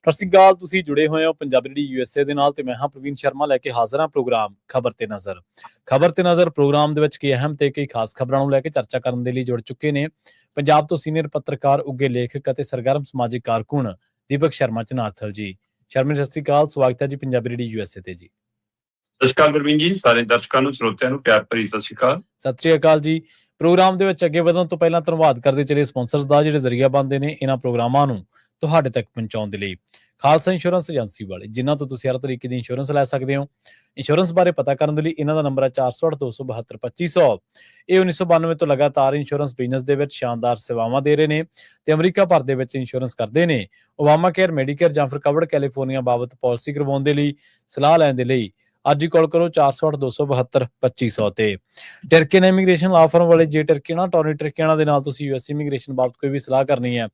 ਸਤਿ ਸ਼੍ਰੀ ਅਕਾਲ। ਤੁਸੀਂ ਜੁੜੇ ਹੋਏ ਹੋ ਪੰਜਾਬੀ ਰੇਡੀਓ ਯੂਐਸਏ ਦੇ ਨਾਲ ਤੇ ਮੈਂ ਹਾਂ ਪ੍ਰਵੀਨ ਸ਼ਰਮਾ ਲੈ ਕੇ ਹਾਜ਼ਰ ਹਾਂ ਪ੍ਰੋਗਰਾਮ ਖਬਰ ਤੇ ਨਜ਼ਰ। ਖਬਰ ਤੇ ਨਜ਼ਰ ਪ੍ਰੋਗਰਾਮ ਦੇ ਵਿੱਚ ਕਈ ਅਹਿਮ ਤੇ ਕਈ ਖਾਸ ਖਬਰਾਂ ਨੂੰ ਲੈ ਕੇ ਚਰਚਾ ਕਰਨ ਦੇ ਲਈ ਜੁੜ ਚੁੱਕੇ ਨੇ ਪੰਜਾਬ ਤੋਂ ਸੀਨੀਅਰ ਪੱਤਰਕਾਰ, ਉੱਘੇ ਲੇਖਕ ਅਤੇ ਸਰਗਰਮ ਸਮਾਜਿਕ ਕਾਰਕੁਨ ਦੀਪਕ ਸ਼ਰਮਾ ਚਨਾਰਥਲ ਜੀ। ਸ਼ਰਮਾ ਸਤਿ ਸ਼੍ਰੀ ਅਕਾਲ, ਸਵਾਗਤ ਹੈ ਜੀ ਪੰਜਾਬੀ ਰੇਡੀਓ ਯੂਐਸਏ ਤੇ ਜੀ। ਸਤਿ ਸ਼੍ਰੀ ਅਕਾਲ ਪ੍ਰਵੀਨ ਜੀ, ਸਾਰੇ ਦਰਸ਼ਕਾਂ ਨੂੰ, ਸਰੋਤਿਆਂ ਨੂੰ ਪਿਆਰ ਭਰੀ ਸਤਿ ਸ਼੍ਰੀ ਅਕਾਲ। ਸਤਿ ਸ਼੍ਰੀ ਅਕਾਲ ਜੀ। ਪ੍ਰੋਗਰਾਮ ਦੇ ਵਿੱਚ ਅੱਗੇ ਵਧਣ ਤੋਂ ਪਹਿਲਾਂ ਧੰਨਵਾਦ ਕਰਦੇ ਚਲੇ ਸਪਾਂਸਰਸ ਦਾ ਜਿਹੜੇ ਜ਼ਰੀਆ ਬਣਦੇ ਨੇ ਇਹਨਾਂ ਪ੍ਰੋਗਰਾਮਾਂ ਨੂੰ ਤੁਹਾਡੇ ਤੱਕ ਪਹੁੰਚਾਉਣ ਦੇ ਲਈ। ਖਾਲਸਾ ਇੰਸ਼ੋਰੈਂਸ ਏਜੰਸੀ ਵਾਲੇ, ਜਿਨ੍ਹਾਂ ਤੋਂ ਤੁਸੀਂ ਹਰ ਤਰੀਕੇ ਦੀ ਇੰਸ਼ੋਰੈਂਸ ਲੈ ਸਕਦੇ ਹੋ। ਇੰਸ਼ੋਰੈਂਸ ਬਾਰੇ ਪਤਾ ਕਰਨ ਦੇ ਲਈ ਇਹਨਾਂ ਦਾ ਨੰਬਰ ਹੈ 408-272-2500। ਇਹ 1992 ਤੋਂ ਲਗਾਤਾਰ ਇੰਸ਼ੋਰੈਂਸ ਬਿਜ਼ਨਸ ਦੇ ਵਿੱਚ ਸ਼ਾਨਦਾਰ ਸੇਵਾਵਾਂ ਦੇ ਰਹੇ ਨੇ ਤੇ ਅਮਰੀਕਾ ਭਰ ਦੇ ਵਿੱਚ ਇੰਸ਼ੋਰੈਂਸ ਕਰਦੇ ਨੇ। ਓਬਾਮਾ ਕੇਅਰ, ਮੈਡੀਕੇਅਰ ਜਾਂ ਫਿਰ ਕਵਰਡ ਕੈਲੀਫੋਰਨੀਆ ਬਾਬਤ ਪਾਲਿਸੀ ਕਰਵਾਉਣ ਦੇ ਲਈ, ਸਲਾਹ ਲੈਣ ਦੇ ਲਈ ਅੱਜ ਹੀ ਕਾਲ ਕਰੋ 408-272-2500 ਤੇ। ਟਰਕੀਨ ਇਮੀਗ੍ਰੇਸ਼ਨ ਲਾ ਫਰਮ ਵਾਲੇ, ਜੇ ਟਰਕੀਨਾ ਟੋਨੀ ਟਰਕੀਨਾ ਦੇ ਨਾਲ ਤੁਸੀਂ ਯੂਐਸ ਇਮੀਗ੍ਰੇਸ਼ਨ ਬਾਬਤ ਕੋਈ ਵੀ ਸਲਾਹ ਕਰਨੀ ਹੈ,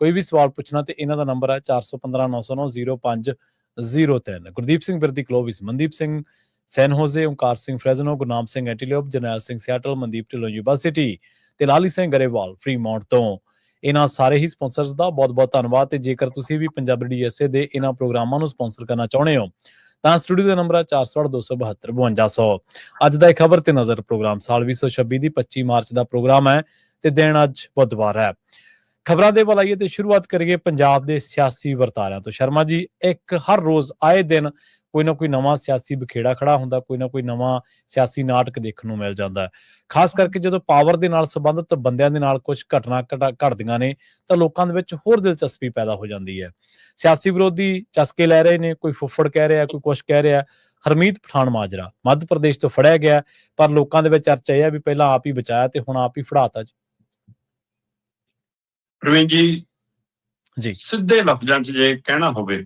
ਕੋਈ ਵੀ ਸਵਾਲ ਪੁੱਛਣਾ, ਤੇ ਇਹਨਾਂ ਦਾ ਨੰਬਰ ਹੈ 4159090503। ਗੁਰਦੀਪ ਸਿੰਘ ਬਿਰਦੀ ਕਲੋਵਿਸ, ਮਨਦੀਪ ਸਿੰਘ ਸੈਨ ਹੋਜ਼ੇ, ਓਂਕਾਰ ਸਿੰਘ ਫਰੈਜ਼ਨੋ, ਗੁਰਨਾਮ ਸਿੰਘ ਐਂਟੀਲੋਪ, ਜਰਨੈਲ ਸਿੰਘ ਸਿਆਟਲ, ਮਨਦੀਪ ਢਿੱਲੋਂ ਯੂਨੀਵਰਸਿਟੀ ਤੇ ਲਾਲੀ ਸਿੰਘ ਗਰੇਵਾਲ ਫਰੀਮਾਉਂਟ ਤੋਂ। ਇਹਨਾਂ ਸਾਰੇ ਹੀ ਸਪਾਂਸਰਸ ਦਾ ਬਹੁਤ-ਬਹੁਤ ਧੰਨਵਾਦ। ਤੇ ਜੇਕਰ ਤੁਸੀਂ ਵੀ ਪੰਜਾਬੀ ਰੇਡੀਓ ਯੂਐਸਏ ਦੇ ਇਹਨਾਂ ਪ੍ਰੋਗਰਾਮਾਂ ਨੂੰ ਸਪਾਂਸਰ ਕਰਨਾ ਚਾਹੁੰਦੇ ਹੋ ਤਾਂ ਸਟੂਡੀਓ ਦਾ ਨੰਬਰ ਹੈ 408-272-5200। ਅੱਜ ਦਾ ਇਹ ਖਬਰ ਤੇ ਨਜ਼ਰ ਪ੍ਰੋਗਰਾਮ ਸਾਲ 2026 ਦੀ 25 ਮਾਰਚ ਦਾ ਪ੍ਰੋਗਰਾਮ ਹੈ ਤੇ ਦਿਨ ਅੱਜ ਬੁੱਧਵਾਰ ਹੈ। ਖਬਰਾਂ ਦੇ ਵੱਲ ਆਈਏ ਤੇ ਸ਼ੁਰੂਆਤ ਕਰੀਏ ਪੰਜਾਬ ਦੇ ਸਿਆਸੀ ਵਰਤਾਰਿਆਂ ਤੋਂ। ਸ਼ਰਮਾ ਜੀ, ਇੱਕ ਹਰ ਰੋਜ਼ ਆਏ ਦਿਨ ਕੋਈ ਨਾ ਕੋਈ ਨਵਾਂ ਸਿਆਸੀ ਬਖੇੜਾ ਖੜਾ ਹੁੰਦਾ, ਕੋਈ ਨਾ ਕੋਈ ਨਵਾਂ ਸਿਆਸੀ ਨਾਟਕ ਦੇਖਣ ਨੂੰ ਮਿਲ ਜਾਂਦਾ ਹੈ। ਖਾਸ ਕਰਕੇ ਜਦੋਂ ਪਾਵਰ ਦੇ ਨਾਲ ਸੰਬੰਧਿਤ ਬੰਦਿਆਂ ਦੇ ਨਾਲ ਕੁਝ ਘਟਨਾ ਘਟਦੀਆਂ ਨੇ ਤਾਂ ਲੋਕਾਂ ਦੇ ਵਿੱਚ ਹੋਰ ਦਿਲਚਸਪੀ ਪੈਦਾ ਹੋ ਜਾਂਦੀ ਹੈ। ਸਿਆਸੀ ਵਿਰੋਧੀ ਚਸਕੇ ਲੈ ਰਹੇ ਨੇ, ਕੋਈ ਫੁੱਫੜ ਕਹਿ ਰਿਹਾ, ਕੋਈ ਕੁਛ ਕਹਿ ਰਿਹਾ। ਹਰਮੀਤ ਪਠਾਨ ਮਾਜਰਾ ਮੱਧ ਪ੍ਰਦੇਸ਼ ਤੋਂ ਫੜਿਆ ਗਿਆ, ਪਰ ਲੋਕਾਂ ਦੇ ਵਿੱਚ ਚਰਚਾ ਇਹ ਹੈ ਵੀ ਪਹਿਲਾਂ ਆਪ ਹੀ ਬਚਾਇਆ ਤੇ ਹੁਣ ਆਪ ਹੀ ਫੜਾਤਾ ਜੀ। ਪ੍ਰਵੀਨ ਜੀ, ਸਿੱਧੇ ਲਫ਼ਜ਼ਾਂ 'ਚ ਜੇ ਕਹਿਣਾ ਹੋਵੇ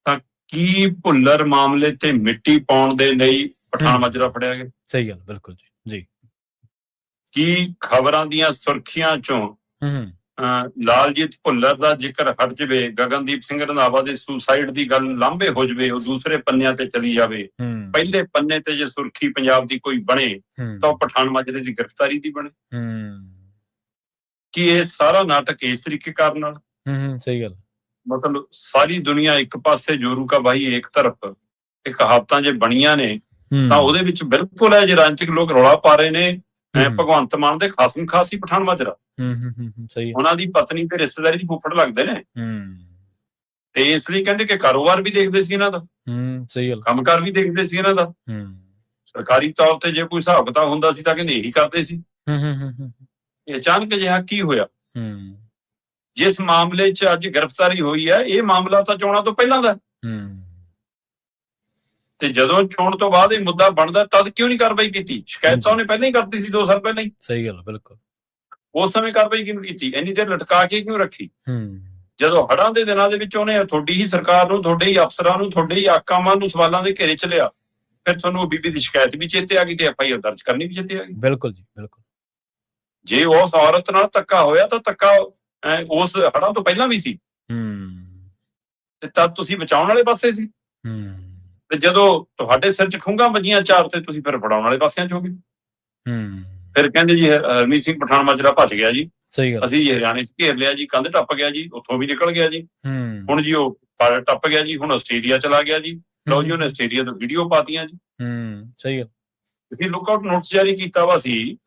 ਤਾਂ ਕੀ ਭੁੱਲਰ ਮਾਮਲੇ ਤੇ ਮਿੱਟੀ ਪਾਉਣ ਦੇ ਲਈ ਪਠਾਨ ਮਾਜਰਾ ਫੜਿਆ ਗਿਆ? ਸਹੀ ਗੱਲ, ਬਿਲਕੁਲ ਜੀ। ਕੀ ਖਬਰਾਂ ਦੀਆਂ ਸੁਰਖੀਆਂ 'ਚੋਂ ਲਾਲਜੀਤ ਭੁੱਲਰ ਦਾ ਜ਼ਿਕਰ ਹਟ ਜਾਵੇ, ਗਗਨਦੀਪ ਸਿੰਘ ਰੰਧਾਵਾ ਦੇ ਸੁਸਾਈਡ ਦੀ ਗੱਲ ਲਾਂਭੇ ਹੋ ਜਾਵੇ, ਉਹ ਦੂਸਰੇ ਪੰਨਿਆਂ ਤੇ ਚਲੀ ਜਾਵੇ, ਪਹਿਲੇ ਪੰਨੇ ਤੇ ਜੇ ਸੁਰਖੀ ਪੰਜਾਬ ਦੀ ਕੋਈ ਬਣੇ ਤਾਂ ਉਹ ਪਠਾਨ ਮਾਜਰੇ ਦੀ ਗ੍ਰਿਫਤਾਰੀ ਦੀ ਬਣੇ? ਕੀ ਇਹ ਸਾਰਾ ਨਾਟਕ ਇਸ ਤਰੀਕੇ ਕਾਰਨ ਨਾਲ? ਸਹੀ ਗੱਲ। ਮਤਲਬ ਸਾਰੀ ਦੁਨੀਆ ਇੱਕ ਪਾਸੇ, ਜੋਰੂ ਕਾ ਭਾਈ ਏਕ ਤਰਫ, ਇਹ ਕਹਾਵਤਾਂ ਜੇ ਬਣੀਆਂ ਨੇ ਤਾਂ ਉਹਦੇ ਵਿੱਚ ਬਿਲਕੁਲ ਹੈ ਜੇ ਰਾਜਨੀਤਿਕ ਲੋਕ ਰੌਲਾ ਪਾ ਰਹੇ ਨੇ ਭਗਵੰਤ ਮਾਨ ਦੇ ਖਾਸਮ ਖਾਸ ਹੀ ਪਠਾਨ ਮਾਜਰਾ, ਸਹੀ, ਉਹਨਾਂ ਦੀ ਪਤਨੀ ਤੇ ਰਿਸ਼ਤੇਦਾਰੀ ਦੀ ਫੁੱਫੜ ਲੱਗਦੇ ਨੇ ਤੇ ਇਸ ਲਈ ਕਹਿੰਦੇ ਕਿ ਕਾਰੋਬਾਰ ਵੀ ਦੇਖਦੇ ਸੀ ਇਹਨਾਂ ਦਾ, ਸਹੀ ਗੱਲ, ਕੰਮਕਾਰ ਵੀ ਦੇਖਦੇ ਸੀ ਇਹਨਾਂ ਦਾ। ਸਰਕਾਰੀ ਤੌਰ ਤੇ ਜੇ ਕੋਈ ਹਿਸਾਬ ਕਿਤਾਬ ਹੁੰਦਾ ਸੀ ਤਾਂ ਕਹਿੰਦੇ ਇਹੀ ਕਰਦੇ ਸੀ। ਇਹ ਅਚਾਨਕ ਅਜਿਹਾ ਕੀ ਹੋਇਆ? ਜਿਸ ਮਾਮਲੇ 'ਚ ਅੱਜ ਗ੍ਰਿਫਤਾਰੀ ਹੋਈ ਹੈ, ਇਹ ਮਾਮਲਾ ਤਾਂ ਚੋਣਾਂ ਤੋਂ ਪਹਿਲਾਂ ਦਾ, ਤੇ ਜਦੋਂ ਚੋਣ ਤੋਂ ਬਾਅਦ ਇਹ ਮੁੱਦਾ ਬਣਦਾ ਤਦ ਕਿਉਂ ਨਹੀਂ ਕਾਰਵਾਈ ਕੀਤੀ? ਸ਼ਿਕਾਇਤ ਤਾਂ ਉਹਨੇ ਪਹਿਲਾਂ ਹੀ ਕਰਤੀ ਸੀ, 2 ਸਾਲ ਪਹਿਲਾਂ ਹੀ। ਸਹੀ ਗੱਲ, ਬਿਲਕੁਲ। ਉਸ ਸਮੇਂ ਕਾਰਵਾਈ ਕਿਉਂ ਕੀਤੀ? ਇੰਨੀ ਦੇਰ ਲਟਕਾ ਕੇ ਕਿਉਂ ਰੱਖੀ? ਜਦੋਂ ਹੜ੍ਹਾਂ ਦੇ ਦਿਨਾਂ ਦੇ ਵਿੱਚ ਉਹਨੇ ਤੁਹਾਡੀ ਹੀ ਸਰਕਾਰ ਨੂੰ, ਤੁਹਾਡੇ ਹੀ ਅਫਸਰਾਂ ਨੂੰ, ਤੁਹਾਡੇ ਹੀ ਆਕਾਮਾਂ ਨੂੰ ਸਵਾਲਾਂ ਦੇ ਘੇਰੇ 'ਚ ਲਿਆ, ਫਿਰ ਤੁਹਾਨੂੰ ਬੀਬੀ ਦੀ ਸ਼ਿਕਾਇਤ ਵੀ ਚੇਤੇ ਆ ਗਈ ਤੇ FIR ਦਰਜ ਕਰਨੀ ਵੀ ਚੇਤੇ ਆ ਗਈ। ਬਿਲਕੁਲ ਜੀ, ਬਿਲਕੁਲ। ਜੇ ਉਸ ਔਰਤ ਨਾਲ ਧੱਕਾ ਹੋਇਆ ਤਾਂ ਧੱਕਾ ਉਸ ਹੜ੍ਹਾਂ ਤੋਂ ਪਹਿਲਾਂ ਵੀ ਸੀ ਤੇ ਤਦ ਤੁਸੀਂ ਬਚਾਉਣ ਵਾਲੇ ਪਾਸੇ ਸੀ, ਤੇ ਜਦੋਂ ਤੁਹਾਡੇ ਸਿਰ 'ਚ ਖੁੰਘਾਂ ਵੱਜੀਆਂ 4 ਤੇ ਤੁਸੀਂ ਫਿਰ ਫੜਾਉਣ ਵਾਲੇ ਪਾਸਿਆਂ 'ਚ ਹੋ ਗਏ। ਫਿਰ ਕਹਿੰਦੇ ਜੀ ਹਰਮੀਤ ਸਿੰਘ ਪਠਾਨ ਮਾਜਰਾ ਭੱਜ ਗਿਆ ਜੀ, ਅਸੀਂ ਜੀ ਹਰਿਆਣੇ 'ਚ ਘੇਰ ਲਿਆ ਜੀ, ਕੰਧ ਟੱਪ ਗਿਆ ਜੀ, ਉੱਥੋਂ ਵੀ ਨਿਕਲ ਗਿਆ ਜੀ, ਹੁਣ ਜੀ ਉਹ ਟੱਪ ਗਿਆ ਜੀ, ਹੁਣ ਆਸਟ੍ਰੇਲੀਆ ਚਲਾ ਗਿਆ ਜੀ, ਲਓ ਜੀ ਉਹਨੇ ਆਸਟ੍ਰੇਲੀਆ ਤੋਂ ਵੀਡੀਓ ਪਾਤੀਆਂ ਜੀ। ਸਹੀ ਗੱਲ। ਅਸੀਂ ਲੁੱਕ ਆਊਟ ਨੋਟਿਸ ਜਾਰੀ ਕੀਤਾ ਵਾ ਸੀ,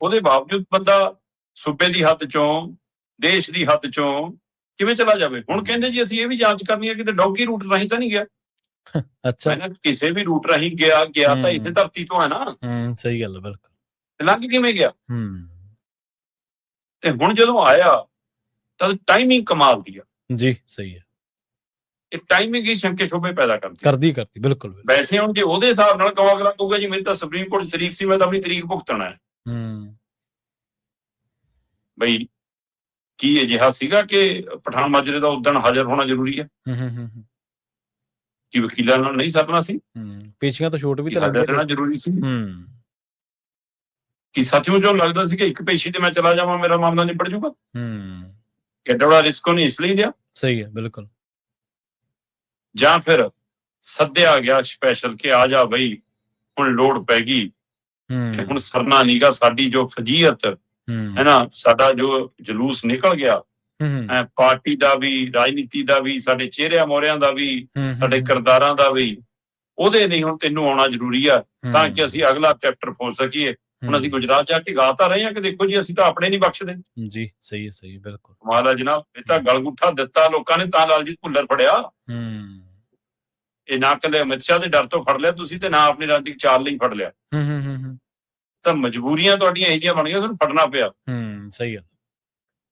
ਉਹਦੇ ਬਾਵਜੂਦ ਬੰਦਾ ਸੂਬੇ ਦੀ ਹੱਦ 'ਚੋਂ, ਦੇਸ਼ ਦੀ ਹੱਦ 'ਚੋਂ ਕਿਵੇਂ ਚਲਾ ਜਾਵੇ? ਹੁਣ ਕਹਿੰਦੇ ਜੀ ਅਸੀਂ ਇਹ ਵੀ ਜਾਂਚ ਕਰਨੀ ਹੈ ਕਿਤੇ ਡੌਗੀ ਰੂਟ ਰਾਹੀਂ ਤਾਂ ਨਹੀਂ ਗਿਆ। ਅੱਛਾ, ਕਿਸੇ ਵੀ ਰੂਟ ਰਾਹੀਂ ਗਿਆ ਤਾਂ ਇਸੇ ਧਰਤੀ ਤੋਂ ਹੈ ਨਾ। ਸਹੀ ਗੱਲ, ਬਿਲਕੁਲ। ਲੰਘ ਕਿਵੇਂ ਗਿਆ? ਤੇ ਹੁਣ ਜਦੋਂ ਆਇਆ ਤਾਂ ਟਾਈਮਿੰਗ ਕਮਾਲ ਦੀ ਆ ਜੀ। ਸਹੀ ਹੈ, ਇਹ ਟਾਈਮਿੰਗ ਹੀ ਸ਼ੰਕੇ ਸ਼ੋਭੇ ਪੈਦਾ ਕਰਦੀ ਬਿਲਕੁਲ। ਵੈਸੇ ਹੁਣ ਜੇ ਉਹਦੇ ਹਿਸਾਬ ਨਾਲ ਅਗਲਾ ਕਹੂਗਾ ਜੀ ਮੇਰੀ ਤਾਂ ਸੁਪਰੀਮ ਕੋਰਟ ਤਰੀਕ ਸੀ, ਮੈਂ ਤਾਂ ਆਪਣੀ ਤਰੀਕ ਭੁਗਤਣਾ ਹੈ। ਬਈ ਕੀ ਅਜਿਹਾ ਸੀਗਾ ਕਿ ਪਠਾਨ ਮਾਜਰੇ ਦਾ ਉਦਣ ਹਾਜ਼ਰ ਹੋਣਾ ਜ਼ਰੂਰੀ ਹੈ? ਕਿ ਵਕੀਲਾਂ ਨਾਲ ਨਹੀਂ ਸਰਨਾ ਸੀ? ਪੇਸ਼ੀਆਂ ਤੋਂ ਛੋਟ ਵੀ ਤਾਂ ਲੱਗਣਾ ਜ਼ਰੂਰੀ ਸੀ? ਕਿ ਸੱਚਮੁੱਚ ਉਹ ਲੱਗਦਾ ਸੀ ਕਿ ਇੱਕ ਪੇਸ਼ੀ ਤੇ ਮੈਂ ਚਲਾ ਜਾਵਾਂ, ਮੇਰਾ ਮਾਮਲਾ ਨਿਬੜ ਜਾਊਗਾ? ਐਡਾ ਬੜਾ ਰਿਸਕ ਉਹਨੇ ਇਸ ਲਈ ਲਿਆ। ਸਹੀ ਹੈ, ਬਿਲਕੁਲ। ਜਾਂ ਫਿਰ ਸੱਦਿਆ ਗਿਆ ਸਪੈਸ਼ਲ ਕਿ ਆ ਜਾ ਬਈ, ਹੁਣ ਲੋੜ ਪੈ ਗਈ, ਹੁਣ ਸਰਨਾ ਨੀਗਾ, ਸਾਡੀ ਜੋ ਫਜੀਅਤ ਹੈ ਨਾ, ਸਾਡਾ ਜੋ ਜਲੂਸ ਨਿਕਲ ਗਿਆ, ਪਾਰਟੀ ਦਾ ਵੀ, ਰਾਜਨੀਤੀ ਦਾ ਵੀ, ਸਾਡੇ ਚਿਹਰਿਆਂ ਮੋਹਰਿਆਂ ਦਾ ਵੀ, ਸਾਡੇ ਕਿਰਦਾਰਾਂ ਦਾ ਵੀ, ਉਹਦੇ ਲਈ ਹੁਣ ਤੈਨੂੰ ਆਉਣਾ ਜ਼ਰੂਰੀ ਆ ਤਾਂ ਕਿ ਅਸੀਂ ਅਗਲਾ ਚੈਪਟਰ ਖੋਲ ਸਕੀਏ। ਹੁਣ ਅਸੀਂ ਗੁਜਰਾਤ ਜਾ ਕੇ ਗਾ ਤਾਂ ਰਹੇ ਹਾਂ ਕਿ ਦੇਖੋ ਜੀ ਅਸੀਂ ਤਾਂ ਆਪਣੇ ਨਹੀਂ ਬਖਸ਼ਦੇ। ਜੀ ਸਹੀ ਹੈ, ਸਹੀ, ਬਿਲਕੁਲ। ਕਮਾਲ ਆ ਜਨਾਬ, ਇਹ ਤਾਂ ਗਲਗੁੱਠਾ ਦਿੱਤਾ ਲੋਕਾਂ ਨੇ ਤਾਂ ਲਾਲਜੀਤ ਭੁੱਲਰ ਫੜਿਆ। ਇਹ ਨਾ ਕੱਲੇ ਅਮਿਤ ਸ਼ਾਹ ਦੇ ਡਰ ਤੋਂ ਫੜ ਲਿਆ ਤੁਸੀਂ, ਤੇ ਨਾ ਆਪਣੀ ਰਾਜਨੀਤਿਕ ਚਾਲ ਲਈ ਫੜ ਲਿਆ। ਤਾਂ ਮਜਬੂਰੀਆਂ ਤੁਹਾਡੀਆਂ ਇਹੋ ਜਿਹੀਆਂ ਬਣ ਗਈਆਂ, ਤੁਹਾਨੂੰ ਫੜਨਾ ਪਿਆ। ਸਹੀ ਗੱਲ।